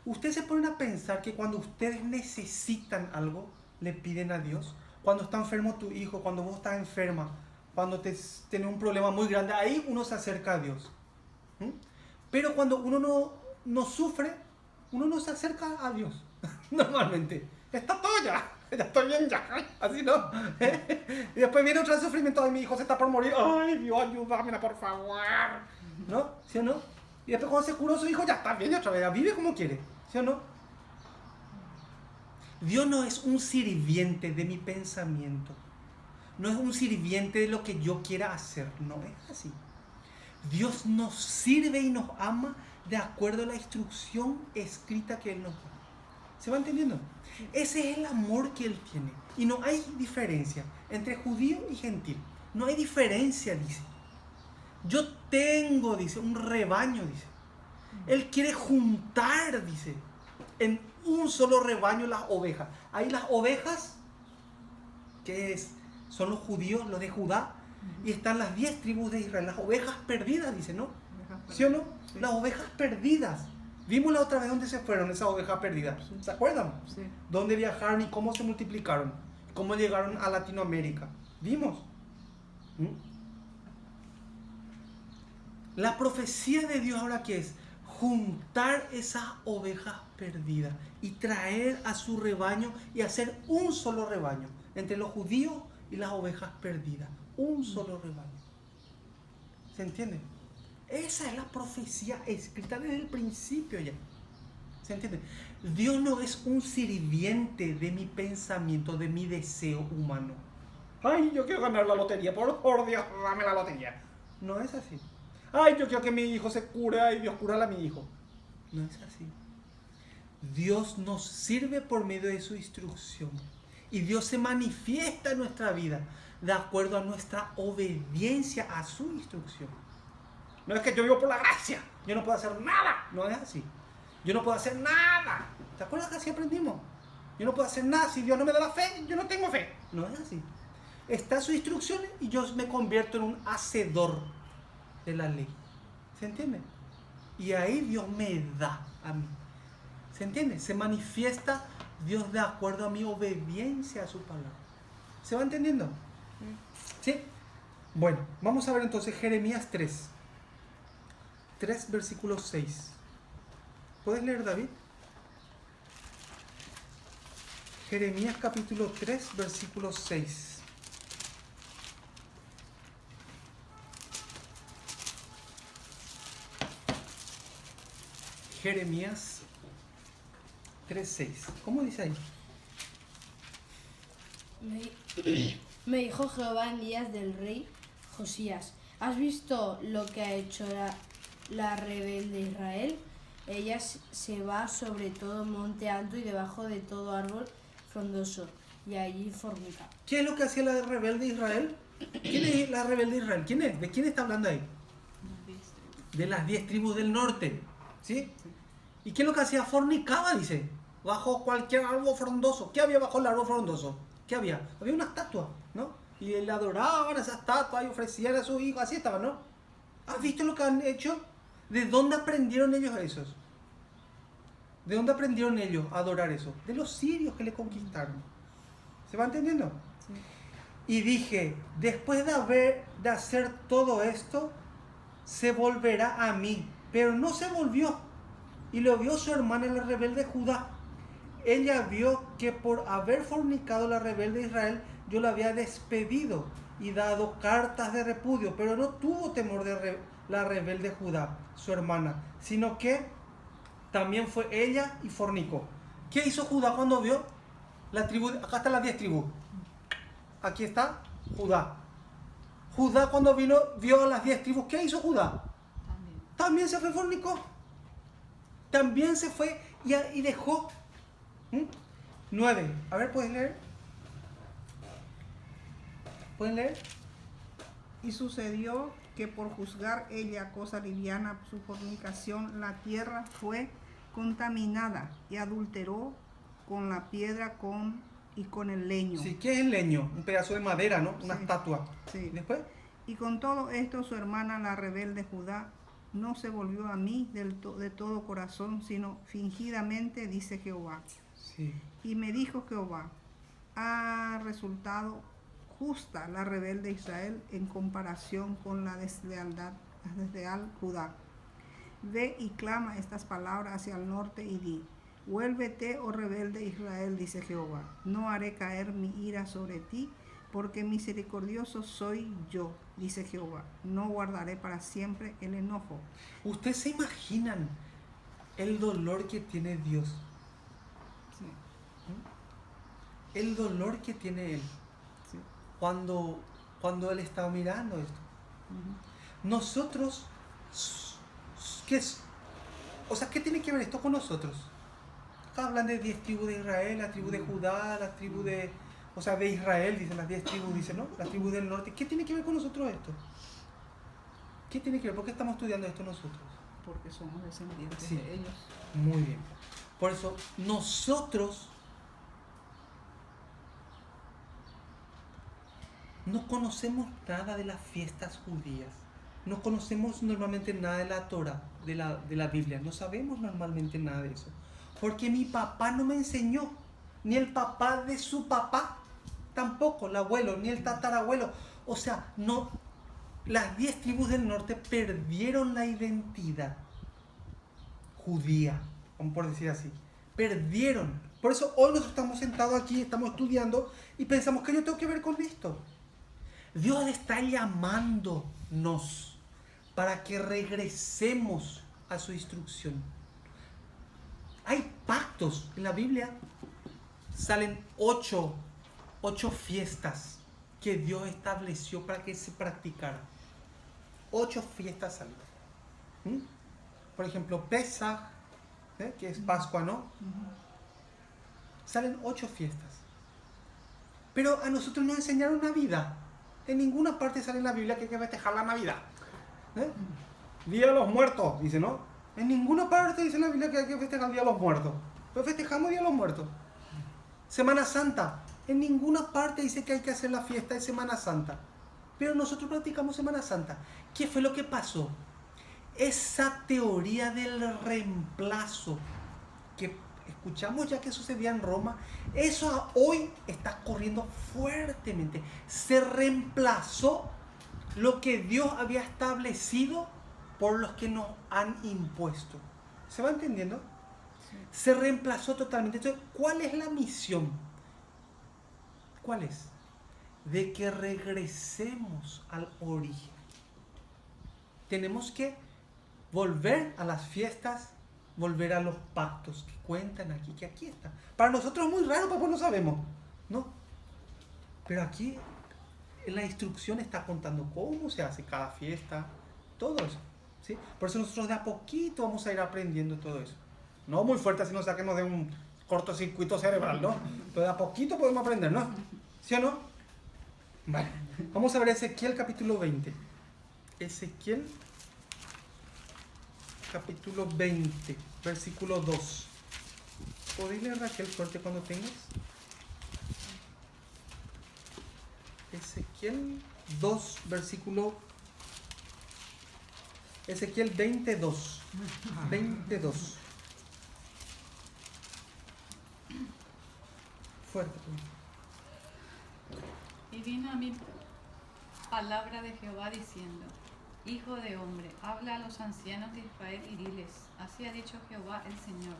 Ustedes se ponen a pensar que cuando ustedes necesitan algo, le piden a Dios. Cuando está enfermo tu hijo, cuando vos estás enferma, cuando tienes un problema muy grande, ahí uno se acerca a Dios. Pero cuando uno no sufre, uno no se acerca a Dios. Normalmente. Está todo ya estoy bien ya, así no. Y después viene otro sufrimiento, ay, mi hijo se está por morir, ay, Dios, ayúdame, por favor. ¿No? ¿Sí o no? Y después cuando se curó su hijo, ya está bien, ya otra vez, ya vive como quiere. ¿Sí o no? Dios no es un sirviente de mi pensamiento. No es un sirviente de lo que yo quiera hacer. No es así. Dios nos sirve y nos ama de acuerdo a la instrucción escrita que Él nos da. ¿Se va entendiendo? Ese es el amor que Él tiene. Y no hay diferencia entre judío y gentil. No hay diferencia, dice. Yo tengo, dice, un rebaño, dice. Él quiere juntar, dice, en un solo rebaño las ovejas. Ahí las ovejas, que son los judíos, los de Judá, y están las 10 tribus de Israel, las ovejas perdidas, dice, ¿no? ¿Sí o no? Sí. Las ovejas perdidas. Vimos la otra vez dónde se fueron esas ovejas perdidas. ¿Se acuerdan? Sí. Dónde viajaron y cómo se multiplicaron. Cómo llegaron a Latinoamérica. Vimos. La profecía de Dios ahora, ¿qué es? Juntar esas ovejas perdidas y traer a su rebaño y hacer un solo rebaño entre los judíos y las ovejas perdidas. Un solo rebaño. ¿Se entiende? Esa es la profecía escrita desde el principio ya. ¿Se entiende? Dios no es un sirviente de mi pensamiento, de mi deseo humano. Ay, yo quiero ganar la lotería, por Dios, dame la lotería. No es así. Ay, yo quiero que mi hijo se cure, ay, Dios, cúrala a mi hijo. No es así. Dios nos sirve por medio de su instrucción. Y Dios se manifiesta en nuestra vida de acuerdo a nuestra obediencia a su instrucción. No es que yo vivo por la gracia, yo no puedo hacer nada. No es así. Yo no puedo hacer nada. ¿Te acuerdas que así aprendimos? Yo no puedo hacer nada. Si Dios no me da la fe, yo no tengo fe. No es así. Está su instrucción y yo me convierto en un hacedor de la ley. ¿Se entiende? Y ahí Dios me da a mí. ¿Se entiende? Se manifiesta Dios de acuerdo a mi obediencia a su palabra. ¿Se va entendiendo? ¿Sí? Bueno, vamos a ver entonces Jeremías 3. 3 versículo 6. ¿Puedes leer, David? Jeremías capítulo 3 versículo 6. Jeremías 3:6. ¿Cómo dice ahí? Me dijo Jehová en días del rey Josías: ¿Has visto lo que ha hecho la rebelde Israel? Ella se va sobre todo monte alto y debajo de todo árbol frondoso, y allí fornica. ¿Qué es lo que hacía la rebelde Israel? ¿Quién es la rebelde Israel? ¿Quién es? ¿De quién está hablando ahí? De las 10 tribus del norte. ¿Sí? ¿Y qué es lo que hacía? Fornicaba, dice. Bajo cualquier árbol frondoso. ¿Qué había bajo el árbol frondoso? ¿Qué había? Había una estatua, ¿no? Y le adoraban a esa estatua y ofrecían a sus hijos. Así estaba, ¿no? ¿Has visto lo que han hecho? ¿De dónde aprendieron ellos esos? ¿De dónde aprendieron ellos a adorar eso? De los sirios que le conquistaron. ¿Se va entendiendo? Sí. Y dije, después de hacer todo esto, se volverá a mí. Pero no se volvió. Y lo vio su hermana la rebelde Judá. Ella vio que por haber fornicado la rebelde Israel, yo la había despedido y dado cartas de repudio. Pero no tuvo temor de la rebelde Judá, su hermana, sino que también fue ella y fornicó. ¿Qué hizo Judá cuando vio la tribu? Acá están las 10 tribus. Aquí está Judá. Judá cuando vio las 10 tribus, ¿qué hizo Judá? También se fue y fornicó. También se fue y dejó. 9. A ver, ¿puedes leer? ¿Pueden leer? Y sucedió que por juzgar ella cosa liviana su fornicación, la tierra fue contaminada y adulteró con la piedra y con el leño. Sí, ¿qué es el leño? Un pedazo de madera, ¿no? Una Sí. estatua. Sí. Después, Y con todo esto su hermana la rebelde Judá no se volvió a mí de todo corazón, sino fingidamente, dice Jehová. sí. Y me dijo Jehová: ha resultado justa la rebelde Israel en comparación con la desleal Judá. Ve y clama estas palabras hacia el norte y di: vuélvete, oh rebelde Israel, dice Jehová. No haré caer mi ira sobre ti, porque misericordioso soy yo, dice Jehová. No guardaré para siempre el enojo. ¿Ustedes se imaginan el dolor que tiene Dios? Sí, El dolor que tiene Él sí. cuando Él estaba mirando esto. Ujú. Nosotros, ¿qué es? O sea, ¿qué tiene que ver esto con nosotros? Acá hablan de 10 tribus de Israel, la tribu de Judá, la tribu de Israel, dicen las 10 tribus, dicen, ¿no? Las tribus del norte. ¿Qué tiene que ver con nosotros esto? ¿Qué tiene que ver? ¿Por qué estamos estudiando esto nosotros? Porque somos descendientes Sí. de ellos. Muy bien. Por eso, nosotros no conocemos nada de las fiestas judías. No conocemos normalmente nada de la Torah, de la Biblia. No sabemos normalmente nada de eso. Porque mi papá no me enseñó. Ni el papá de su papá. Tampoco, el abuelo, ni el tatarabuelo. O sea, no. Las 10 tribus del norte perdieron la identidad judía, vamos por decir así. Perdieron. Por eso hoy nosotros estamos sentados aquí, estamos estudiando y pensamos que yo tengo que ver con esto. Dios está llamándonos para que regresemos a su instrucción. Hay pactos. En la Biblia salen 8 fiestas que Dios estableció para que se practicaran. 8 fiestas salen. Por ejemplo, Pesaj, que es Pascua, ¿no? Salen 8 fiestas. Pero a nosotros nos enseñaron Navidad. En ninguna parte sale en la Biblia que hay que festejar la Navidad. Día de los Muertos, dice, ¿no? En ninguna parte dice en la Biblia que hay que festejar el Día de los Muertos. Pero festejamos el Día de los Muertos. Semana Santa. En ninguna parte dice que hay que hacer la fiesta de Semana Santa. Pero nosotros practicamos Semana Santa. ¿Qué fue lo que pasó? Esa teoría del reemplazo que escuchamos ya que sucedía en Roma, eso hoy está corriendo fuertemente. Se reemplazó lo que Dios había establecido por los que nos han impuesto. ¿Se va entendiendo? Sí. Se reemplazó totalmente. Entonces, ¿cuál es la misión? ¿Cuál es? De que regresemos al origen. Tenemos que volver a las fiestas, volver a los pactos que cuentan aquí, que aquí está. Para nosotros es muy raro, porque no sabemos, ¿no? Pero aquí en la instrucción está contando cómo se hace cada fiesta, todo eso, ¿sí? Por eso nosotros de a poquito vamos a ir aprendiendo todo eso. No muy fuerte, sino que nos dé un cortocircuito cerebral, ¿no? Pero de a poquito podemos aprender, ¿no? ¿Sí o no? Vale, vamos a ver Ezequiel capítulo 20. Ezequiel capítulo 20, versículo 2. ¿Podéis leer, Raquel, fuerte cuando tengas? Ezequiel 2, versículo... Ezequiel 22. 22. Fuerte. Y vino a mí palabra de Jehová diciendo: Hijo de hombre, habla a los ancianos de Israel y diles: así ha dicho Jehová el Señor.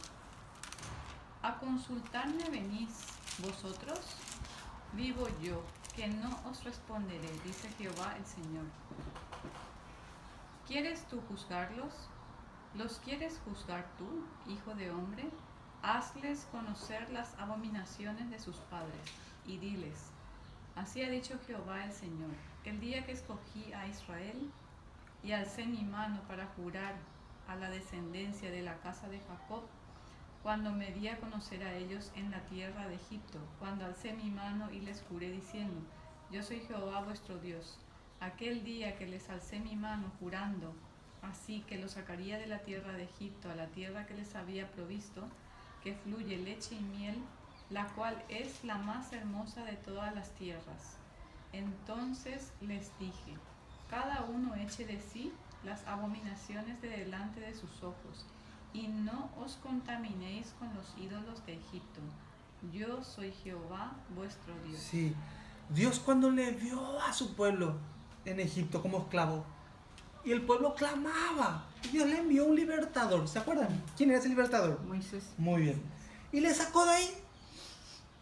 ¿A consultarme venís vosotros? Vivo yo, que no os responderé, dice Jehová el Señor. ¿Quieres tú juzgarlos? ¿Los quieres juzgar tú, hijo de hombre? Hazles conocer las abominaciones de sus padres, y diles: así ha dicho Jehová el Señor, el día que escogí a Israel, y alcé mi mano para jurar a la descendencia de la casa de Jacob, cuando me di a conocer a ellos en la tierra de Egipto, cuando alcé mi mano y les juré diciendo: yo soy Jehová vuestro Dios. Aquel día que les alcé mi mano jurando, así que los sacaría de la tierra de Egipto a la tierra que les había provisto, que fluye leche y miel, la cual es la más hermosa de todas las tierras. Entonces les dije: cada uno eche de sí las abominaciones de delante de sus ojos, y no os contaminéis con los ídolos de Egipto. Yo soy Jehová vuestro Dios. Sí, Dios cuando le vio a su pueblo en Egipto como esclavo, y el pueblo clamaba, Dios le envió un libertador. ¿Se acuerdan? ¿Quién era ese libertador? Moisés. Muy bien. Y le sacó de ahí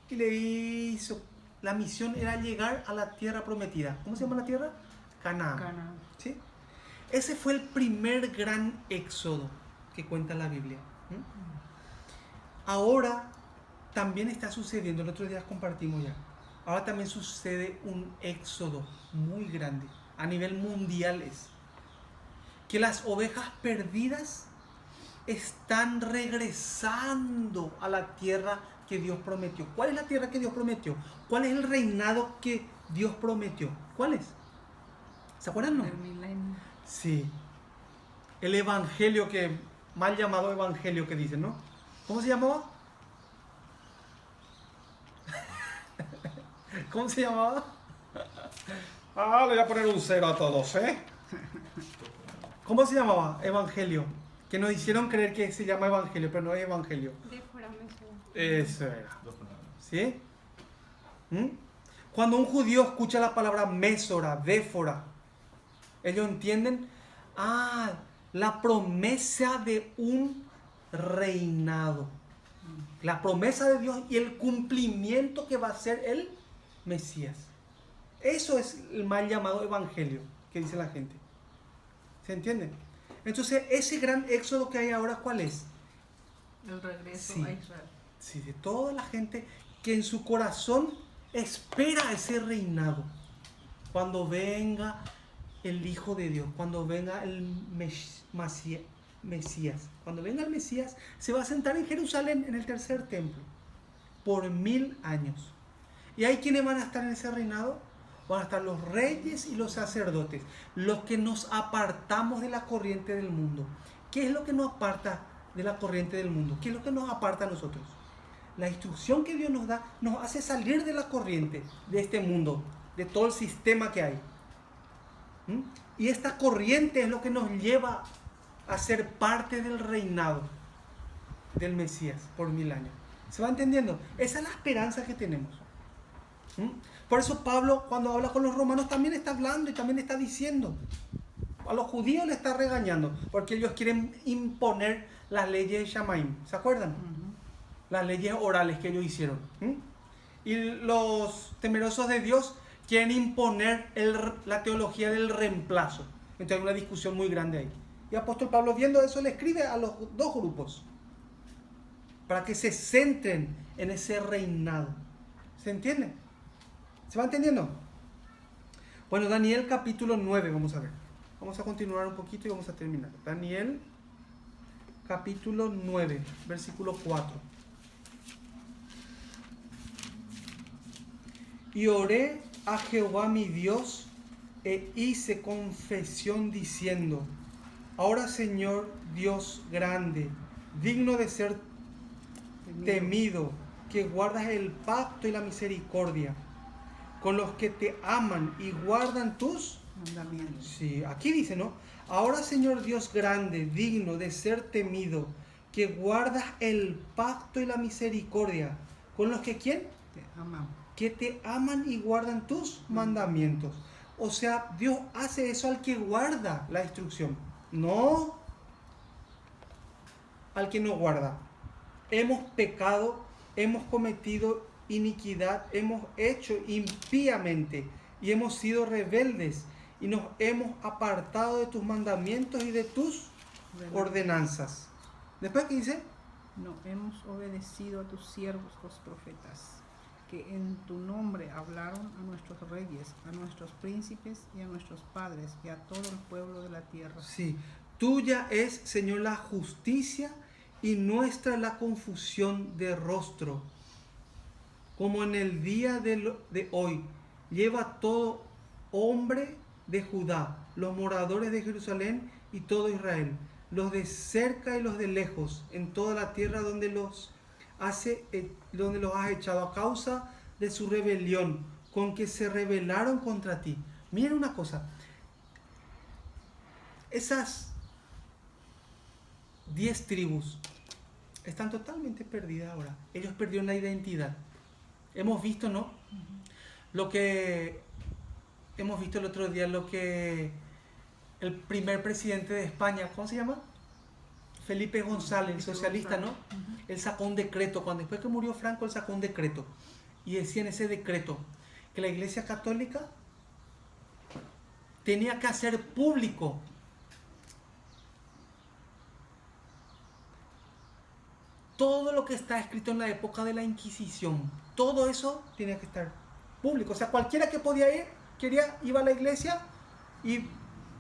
y le hizo. La misión era llegar a la tierra prometida. ¿Cómo se llama la tierra? Canaán. Canaán. ¿Sí? Ese fue el primer gran éxodo que cuenta la Biblia. Ahora también está sucediendo, el otro día compartimos ya, ahora también sucede un éxodo muy grande, a nivel mundial es, que las ovejas perdidas están regresando a la tierra que Dios prometió. ¿Cuál es la tierra que Dios prometió? ¿Cuál es el reinado que Dios prometió? ¿Cuál es? ¿Se acuerdan? No. El milenio. Sí. El evangelio que, mal llamado evangelio que dicen, ¿no? ¿Cómo se llamaba? ¿Cómo se llamaba? Ah, le voy a poner un 0 a todos, ¿eh? ¿Cómo se llamaba? Evangelio. Que nos hicieron creer que se llama evangelio, pero no es evangelio. Eso era. ¿Sí? Cuando un judío escucha la palabra mésora, défora, ellos entienden, la promesa de un reinado. La promesa de Dios y el cumplimiento que va a ser el Mesías. Eso es el mal llamado evangelio que dice la gente. ¿Se entiende? Entonces, ese gran éxodo que hay ahora, ¿cuál es? El regreso Sí. a Israel. Sí, de toda la gente que en su corazón espera ese reinado. Cuando venga el Hijo de Dios, cuando venga el Mesías, cuando venga el Mesías, se va a sentar en Jerusalén en el tercer templo por 1000 años. ¿Y hay quienes van a estar en ese reinado? Van a estar los reyes y los sacerdotes, los que nos apartamos de la corriente del mundo. ¿Qué es lo que nos aparta de la corriente del mundo? ¿Qué es lo que nos aparta a nosotros? La instrucción que Dios nos da nos hace salir de la corriente de este mundo, de todo el sistema que hay. Y esta corriente es lo que nos lleva a ser parte del reinado del Mesías por 1000 años. ¿Se va entendiendo? Esa es la esperanza que tenemos. Por eso Pablo, cuando habla con los romanos, también está hablando y también está diciendo. A los judíos le está regañando porque ellos quieren imponer las leyes de Shamaim. ¿Se acuerdan? Las leyes orales que ellos hicieron. Y los temerosos de Dios quieren imponer la teología del reemplazo. Entonces hay una discusión muy grande ahí. Y el apóstol Pablo, viendo eso, le escribe a los dos grupos para que se centren en ese reinado. ¿Se entiende? ¿Se va entendiendo? Bueno, Daniel capítulo 9, vamos a ver. Vamos a continuar un poquito y vamos a terminar. Daniel capítulo 9, versículo 4. Y oré a Jehová mi Dios e hice confesión diciendo: ahora, Señor Dios grande, digno de ser temido, que guardas el pacto y la misericordia con los que te aman y guardan tus Mandamientos. Sí, aquí dice, ¿no? Ahora, Señor Dios grande, digno de ser temido, que guardas el pacto y la misericordia con los que, ¿quién? Te amamos. Que te aman y guardan tus mandamientos. O sea, Dios hace eso al que guarda la instrucción, no al que no guarda. Hemos pecado, hemos cometido iniquidad, hemos hecho impíamente y hemos sido rebeldes y nos hemos apartado de tus mandamientos y de tus ordenanzas. Después, ¿qué dice? No hemos obedecido a tus siervos los profetas, que en tu nombre hablaron a nuestros reyes, a nuestros príncipes y a nuestros padres y a todo el pueblo de la tierra. Sí, tuya es, Señor, la justicia y nuestra la confusión de rostro. Como en el día de hoy, lleva todo hombre de Judá, los moradores de Jerusalén y todo Israel, los de cerca y los de lejos, en toda la tierra donde los has echado a causa de su rebelión, con que se rebelaron contra ti. Miren una cosa, esas 10 tribus están totalmente perdidas ahora. Ellos perdieron la identidad. Hemos visto, ¿no? Lo que hemos visto el otro día, lo que el primer presidente de España, ¿cómo se llama? Felipe González, el socialista, ¿no? Él sacó un decreto, después que murió Franco, él sacó un decreto. Y decía en ese decreto que la Iglesia Católica tenía que hacer público todo lo que está escrito en la época de la Inquisición. Todo eso tenía que estar público. O sea, cualquiera que podía ir, iba a la iglesia y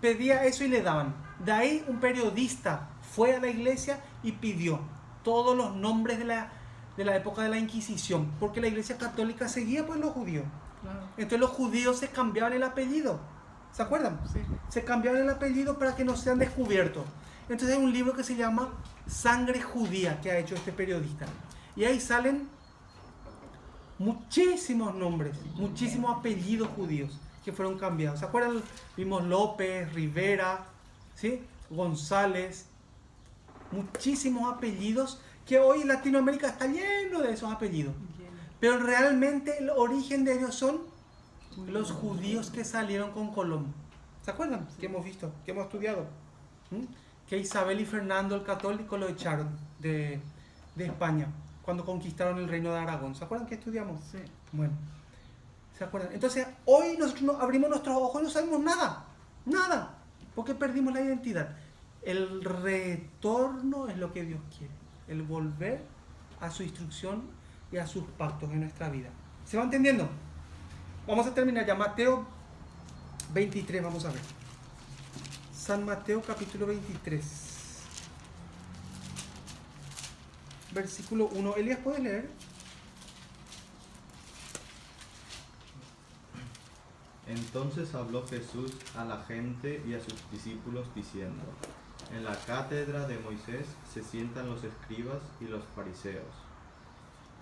pedía eso y le daban. De ahí un periodista fue a la iglesia y pidió todos los nombres de la época de la Inquisición, porque la Iglesia Católica seguía pues los judíos. Claro. Entonces los judíos se cambiaban el apellido. ¿Se acuerdan? Sí. Se cambiaban el apellido para que no sean descubiertos. Entonces hay un libro que se llama Sangre Judía que ha hecho este periodista. Y ahí salen muchísimos nombres, muchísimos apellidos judíos que fueron cambiados. ¿Se acuerdan? Vimos López, Rivera, ¿sí? González, muchísimos apellidos que hoy Latinoamérica está lleno de esos apellidos. Pero realmente el origen de ellos son los judíos que salieron con Colón. ¿Se acuerdan? Que hemos visto, que hemos estudiado. Que Isabel y Fernando el Católico lo echaron de España cuando conquistaron el reino de Aragón. ¿Se acuerdan que estudiamos? Sí. Bueno, ¿se acuerdan? Entonces, hoy nosotros abrimos nuestros ojos y no sabemos nada. Nada. Porque perdimos la identidad. El retorno es lo que Dios quiere. el volver a su instrucción y a sus pactos en nuestra vida. ¿Se va entendiendo? Vamos a terminar ya. Mateo 23, vamos a ver. San Mateo capítulo 23. Versículo 1. Elías, ¿puedes leer? Entonces habló Jesús a la gente y a sus discípulos diciendo: En la cátedra de Moisés se sientan los escribas y los fariseos.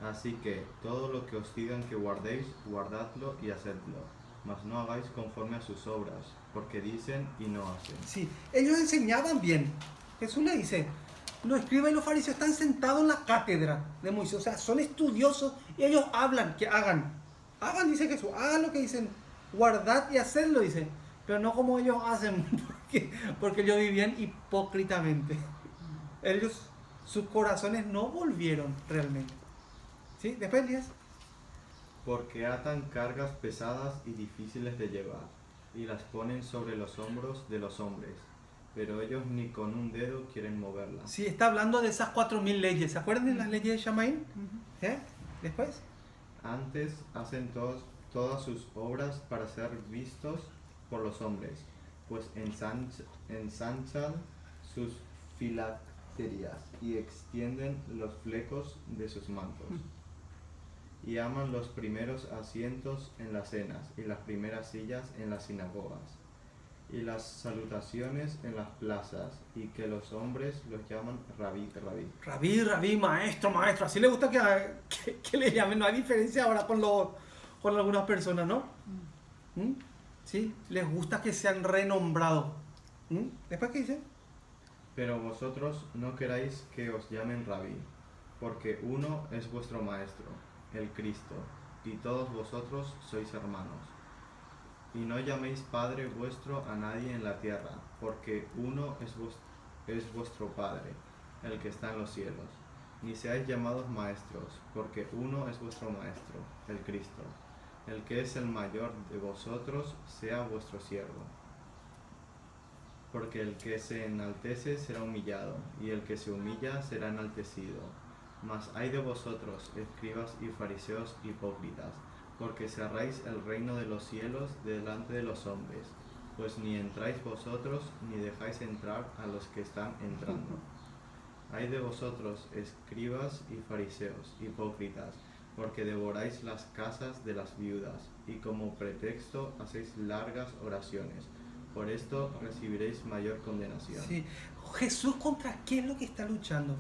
Así que todo lo que os digan que guardéis, guardadlo y hacedlo, mas no hagáis conforme a sus obras, porque dicen y no hacen. Sí, ellos enseñaban bien. Jesús le dice, los escribas y los fariseos están sentados en la cátedra de Moisés, o sea, son estudiosos y ellos hablan, que hagan. Hagan, dice Jesús, hagan lo que dicen, guardad y hacedlo, dice, pero no como ellos hacen, porque ellos vivían hipócritamente. Ellos, sus corazones no volvieron realmente. ¿Sí? Después, Elías. Porque atan cargas pesadas y difíciles de llevar, y las ponen sobre los hombros de los hombres, pero ellos ni con un dedo quieren moverlas. Sí, está hablando de esas 4000 leyes. ¿Se acuerdan de las leyes de Shamaín? Después. Antes hacen todas sus obras para ser vistos por los hombres, pues ensanchan sus filacterias y extienden los flecos de sus mantos. Y aman los primeros asientos en las cenas y las primeras sillas en las sinagogas y las salutaciones en las plazas, y que los hombres los llaman rabí, rabí. Rabí, maestro, maestro. Así le gusta que le llamen. No hay diferencia ahora con algunas personas, ¿no? Sí, les gusta que sean renombrados. ¿Después qué dice? Pero vosotros no queráis que os llamen rabí, porque uno es vuestro maestro, el Cristo, y todos vosotros sois hermanos. Y no llaméis Padre vuestro a nadie en la tierra, porque uno es vuestro Padre, el que está en los cielos. Ni seáis llamados maestros, porque uno es vuestro Maestro, el Cristo. El que es el mayor de vosotros sea vuestro siervo. Porque el que se enaltece será humillado, y el que se humilla será enaltecido. Mas ay de vosotros, escribas y fariseos hipócritas, porque cerráis el reino de los cielos delante de los hombres, pues ni entráis vosotros, ni dejáis entrar a los que están entrando. Ay de vosotros, escribas y fariseos hipócritas, porque devoráis las casas de las viudas, y como pretexto hacéis largas oraciones. Por esto recibiréis mayor condenación. Sí. Jesús, ¿contra qué es lo que está luchando?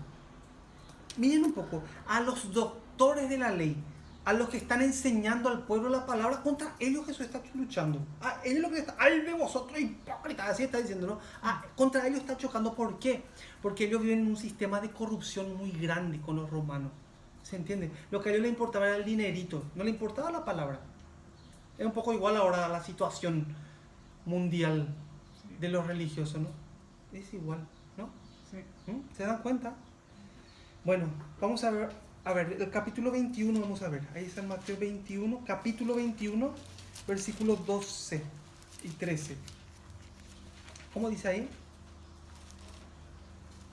Miren un poco, a los doctores de la ley, a los que están enseñando al pueblo la palabra, contra ellos Jesús está luchando. Ellos lo que está, ay de vosotros hipócritas, así está diciendo, ¿no? Contra ellos está chocando. ¿Por qué? Porque ellos viven en un sistema de corrupción muy grande con los romanos. ¿Se entiende? Lo que a ellos les importaba era el dinerito, no le importaba la palabra. Es un poco igual ahora a la situación mundial de los religiosos, ¿no? Es igual, ¿no? Sí. ¿Se dan cuenta? Bueno, vamos a ver el capítulo 21, vamos a ver. Ahí está en Mateo 21, capítulo 21, versículos 12 y 13. ¿Cómo dice ahí?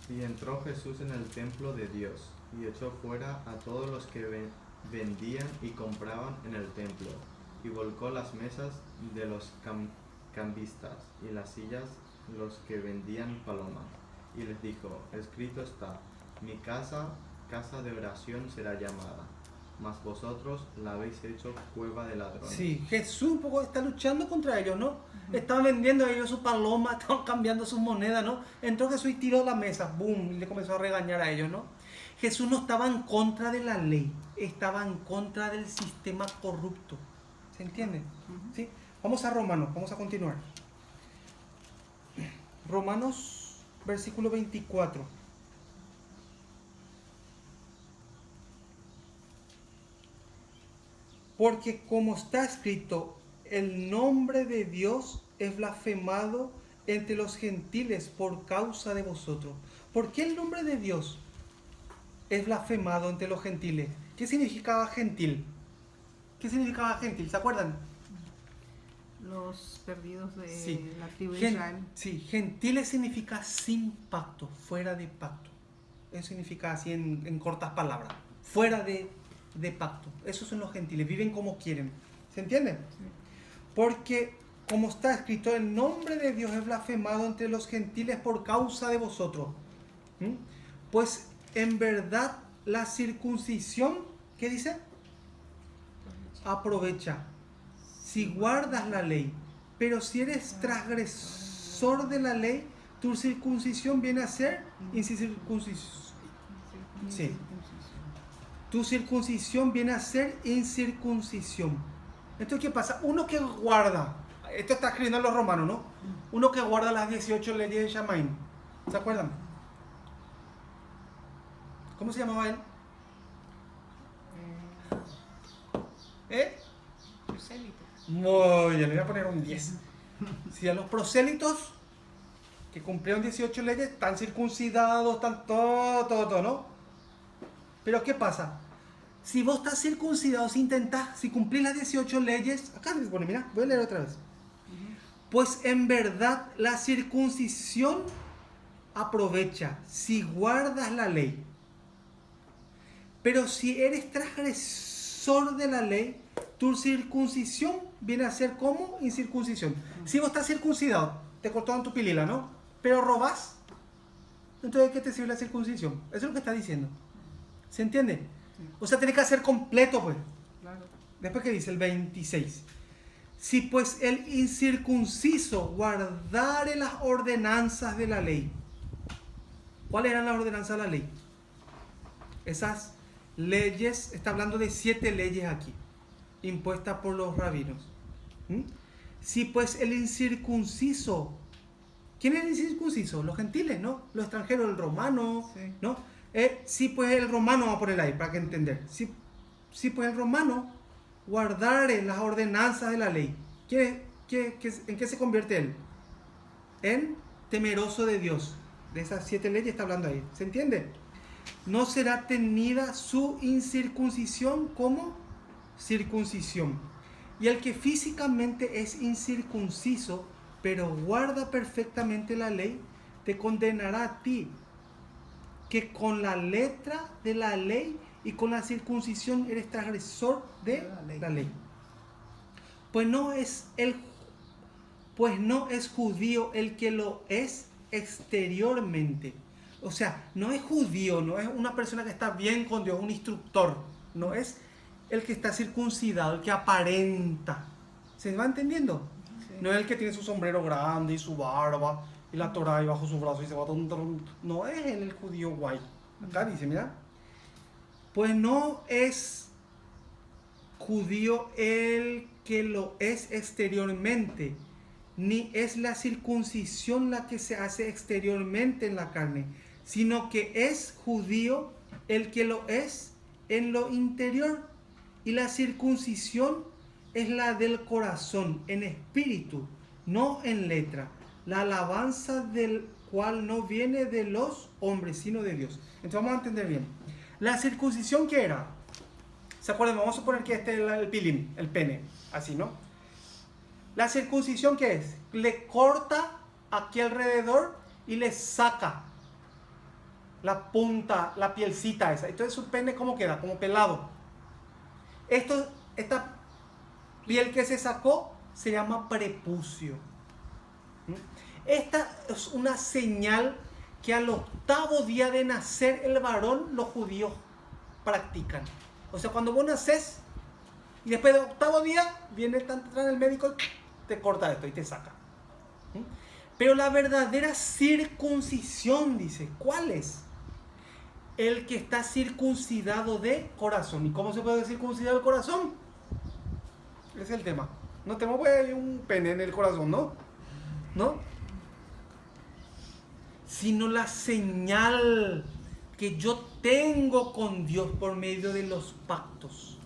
Y entró Jesús en el templo de Dios, y echó fuera a todos los que vendían y compraban en el templo, y volcó las mesas de los cambistas y las sillas los que vendían palomas, y les dijo: escrito está, mi casa de oración será llamada, mas vosotros la habéis hecho cueva de ladrones. Sí, Jesús un poco está luchando contra ellos, ¿no? Estaban vendiendo ellos su paloma, estaban cambiando sus monedas, ¿no? Entró Jesús y tiró la mesa, boom, y le comenzó a regañar a ellos, ¿no? Jesús no estaba en contra de la ley, estaba en contra del sistema corrupto. ¿Se entiende? ¿Sí? Vamos a Romanos, vamos a continuar. Romanos, versículo 24. Porque como está escrito, el nombre de Dios es blasfemado entre los gentiles por causa de vosotros. ¿Por qué el nombre de Dios es blasfemado entre los gentiles? ¿Qué significaba gentil? ¿Qué significaba gentil? ¿Se acuerdan? Los perdidos de Sí. la tribu de Israel. Sí, gentiles significa sin pacto, fuera de pacto. Eso significa así en cortas palabras. Fuera de pacto. Esos son los gentiles. Viven como quieren. ¿Se entiende? Porque, como está escrito, el nombre de Dios es blasfemado entre los gentiles por causa de vosotros. Pues en verdad la circuncisión, ¿qué dice? Aprovecha. Si guardas la ley. Pero si eres transgresor de la ley, tu circuncisión viene a ser incircuncisión. Sí. Tu circuncisión viene a ser incircuncisión. Entonces, ¿qué pasa? Uno que guarda, esto está escribiendo en los romanos, ¿no? Uno que guarda las 18 leyes de Shammai. ¿Se acuerdan? ¿Cómo se llamaba él? Prosélito. Muy bien, le voy a poner un 10. Si a los prosélitos que cumplieron 18 leyes están circuncidados, están todo, ¿no? Pero ¿qué pasa? Si vos estás circuncidado, si cumplís las 18 leyes, acá se pone, mira, voy a leer otra vez. Pues en verdad la circuncisión aprovecha si guardas la ley. Pero si eres transgresor de la ley, tu circuncisión viene a ser como incircuncisión. Si vos estás circuncidado, te cortaron tu pilila, ¿no? Pero robás, entonces ¿qué te sirve la circuncisión? Eso es lo que está diciendo. ¿Se entiende? O sea, tenés que hacer completo, pues. Claro. Después que dice el 26. Si pues el incircunciso guardare las ordenanzas de la ley. ¿Cuáles eran las ordenanzas de la ley? Esas leyes, está hablando de 7 leyes aquí, impuestas por los rabinos. Si pues el incircunciso, ¿quién es el incircunciso? Los gentiles, ¿no? Los extranjeros, el romano, Sí. ¿no? Si pues el romano, vamos a poner ahí para que entender. Si pues el romano guardare las ordenanzas de la ley, ¿en qué se convierte él? En temeroso de Dios. De esas 7 leyes está hablando ahí. ¿Se entiende? No será tenida su incircuncisión como circuncisión. Y el que físicamente es incircunciso, pero guarda perfectamente la ley, te condenará a ti, que con la letra de la ley y con la circuncisión eres transgresor de la ley. Pues no es judío el que lo es exteriormente. O sea, no es judío, no es una persona que está bien con Dios, un instructor. No es el que está circuncidado, el que aparenta. ¿Se va entendiendo? Sí. No es el que tiene su sombrero grande y su barba y la Torah ahí bajo su brazo y se va a... No es el judío guay. Acá dice, mira. Pues no es judío el que lo es exteriormente, ni es la circuncisión la que se hace exteriormente en la carne, sino que es judío el que lo es en lo interior, y la circuncisión es la del corazón, en espíritu, no en letra, la alabanza del cual no viene de los hombres, sino de Dios. Entonces vamos a entender bien. La circuncisión, ¿qué era? ¿Se acuerdan? Vamos a suponer que este es el pilim, el pene, así, ¿no? La circuncisión, ¿qué es? Le corta aquí alrededor y le saca la punta, la pielcita esa. Entonces su pene, ¿cómo queda? Como pelado. Esta piel que se sacó se llama prepucio. Esta es una señal que al 8º día de nacer el varón, los judíos practican. O sea, cuando vos nacés y después del 8º día viene el médico y te corta esto y te saca. Pero la verdadera circuncisión, dice, ¿cuál es? El que está circuncidado de corazón. ¿Y cómo se puede circuncidar el corazón? Ese es el tema. No tenemos pues, un pene en el corazón, ¿no? ¿No? Sino la señal que yo tengo con Dios por medio de los pactos.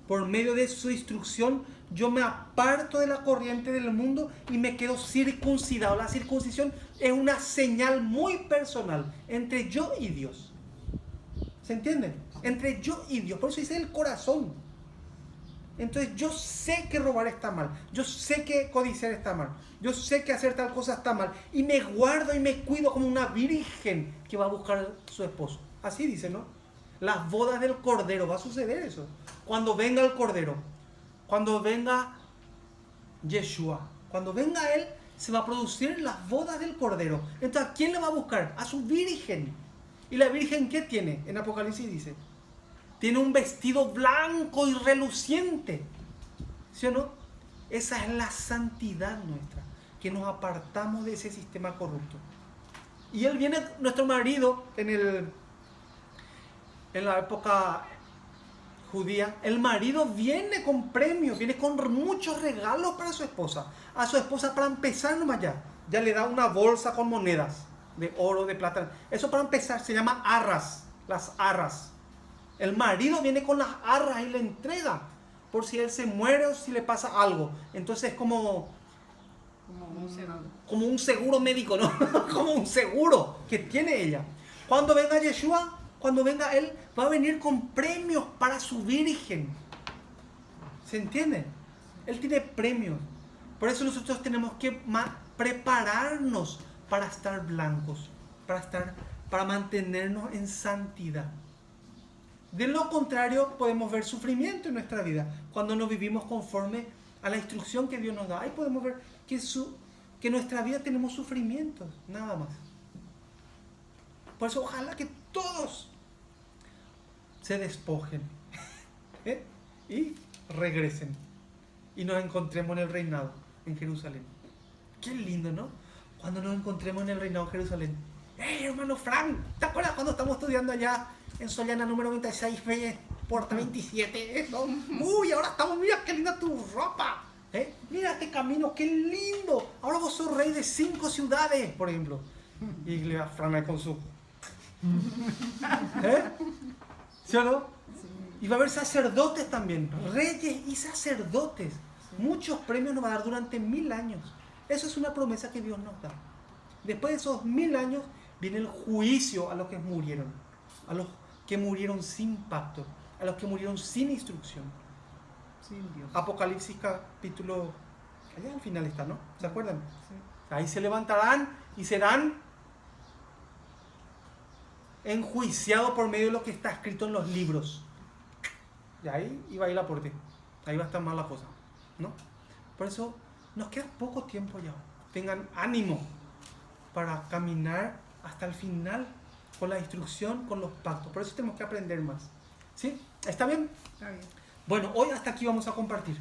Por medio de su instrucción, yo me aparto de la corriente del mundo y me quedo circuncidado. La circuncisión es una señal muy personal entre yo y Dios. ¿Se entiende? Entre yo y Dios. Por eso dice el corazón. Entonces yo sé que robar está mal, yo sé que codiciar está mal, yo sé que hacer tal cosa está mal, y me guardo y me cuido como una virgen que va a buscar a su esposo. Así dice, ¿no? Las bodas del Cordero, va a suceder eso. Cuando venga el Cordero, cuando venga Yeshua, cuando venga Él, se va a producir las bodas del Cordero. Entonces, ¿a quién le va a buscar? A su virgen. ¿Y la virgen qué tiene? En Apocalipsis dice, tiene un vestido blanco y reluciente. ¿Sí o no? Esa es la santidad nuestra, que nos apartamos de ese sistema corrupto. Y Él viene, nuestro marido, en la época judía, el marido viene con premios, viene con muchos regalos para su esposa. A su esposa, para empezar nomás ya le da una bolsa con monedas de oro, de plata. Eso para empezar se llama arras, las arras. El marido viene con las arras y le entrega por si él se muere o si le pasa algo. Entonces es como un seguro médico, ¿no? Como un seguro que tiene ella. Cuando venga Yeshua, cuando venga Él, va a venir con premios para su virgen. ¿Se entiende? Él tiene premios. Por eso nosotros tenemos que prepararnos para estar blancos, para mantenernos en santidad. De lo contrario, podemos ver sufrimiento en nuestra vida cuando no vivimos conforme a la instrucción que Dios nos da. Ahí podemos ver que en nuestra vida tenemos sufrimientos, nada más. Por eso, ojalá que todos se despojen y regresen y nos encontremos en el reinado en Jerusalén. Qué lindo, ¿no? Cuando nos encontremos en el reinado en Jerusalén. ¡Hey, hermano Frank! ¿Te acuerdas cuando estamos estudiando allá en Soliana número 96, puerta 27? ¡Uy, ahora estamos! ¡Mira qué linda tu ropa! Mira este camino, qué lindo. Ahora vos sos rey de 5 ciudades, por ejemplo. Y le va Fran con su... ¿Sí o no? Sí. Y va a haber sacerdotes también, reyes y sacerdotes. Sí. Muchos premios nos va a dar durante 1000 años. Eso es una promesa que Dios nos da. Después de esos 1000 años viene el juicio a los que murieron. A los que murieron sin pacto. A los que murieron sin instrucción. Sin Dios. Apocalipsis capítulo... Allá al final está, ¿no? ¿Se acuerdan? Sí. Ahí se levantarán y serán enjuiciados por medio de lo que está escrito en los libros. Y ahí iba a ir la puerta. Ahí va a estar mal la cosa, ¿no? Por eso nos queda poco tiempo ya. Tengan ánimo para caminar hasta el final con la instrucción, con los pactos. Por eso tenemos que aprender más. ¿Sí? ¿Está bien? Está bien. Bueno, hoy hasta aquí vamos a compartir.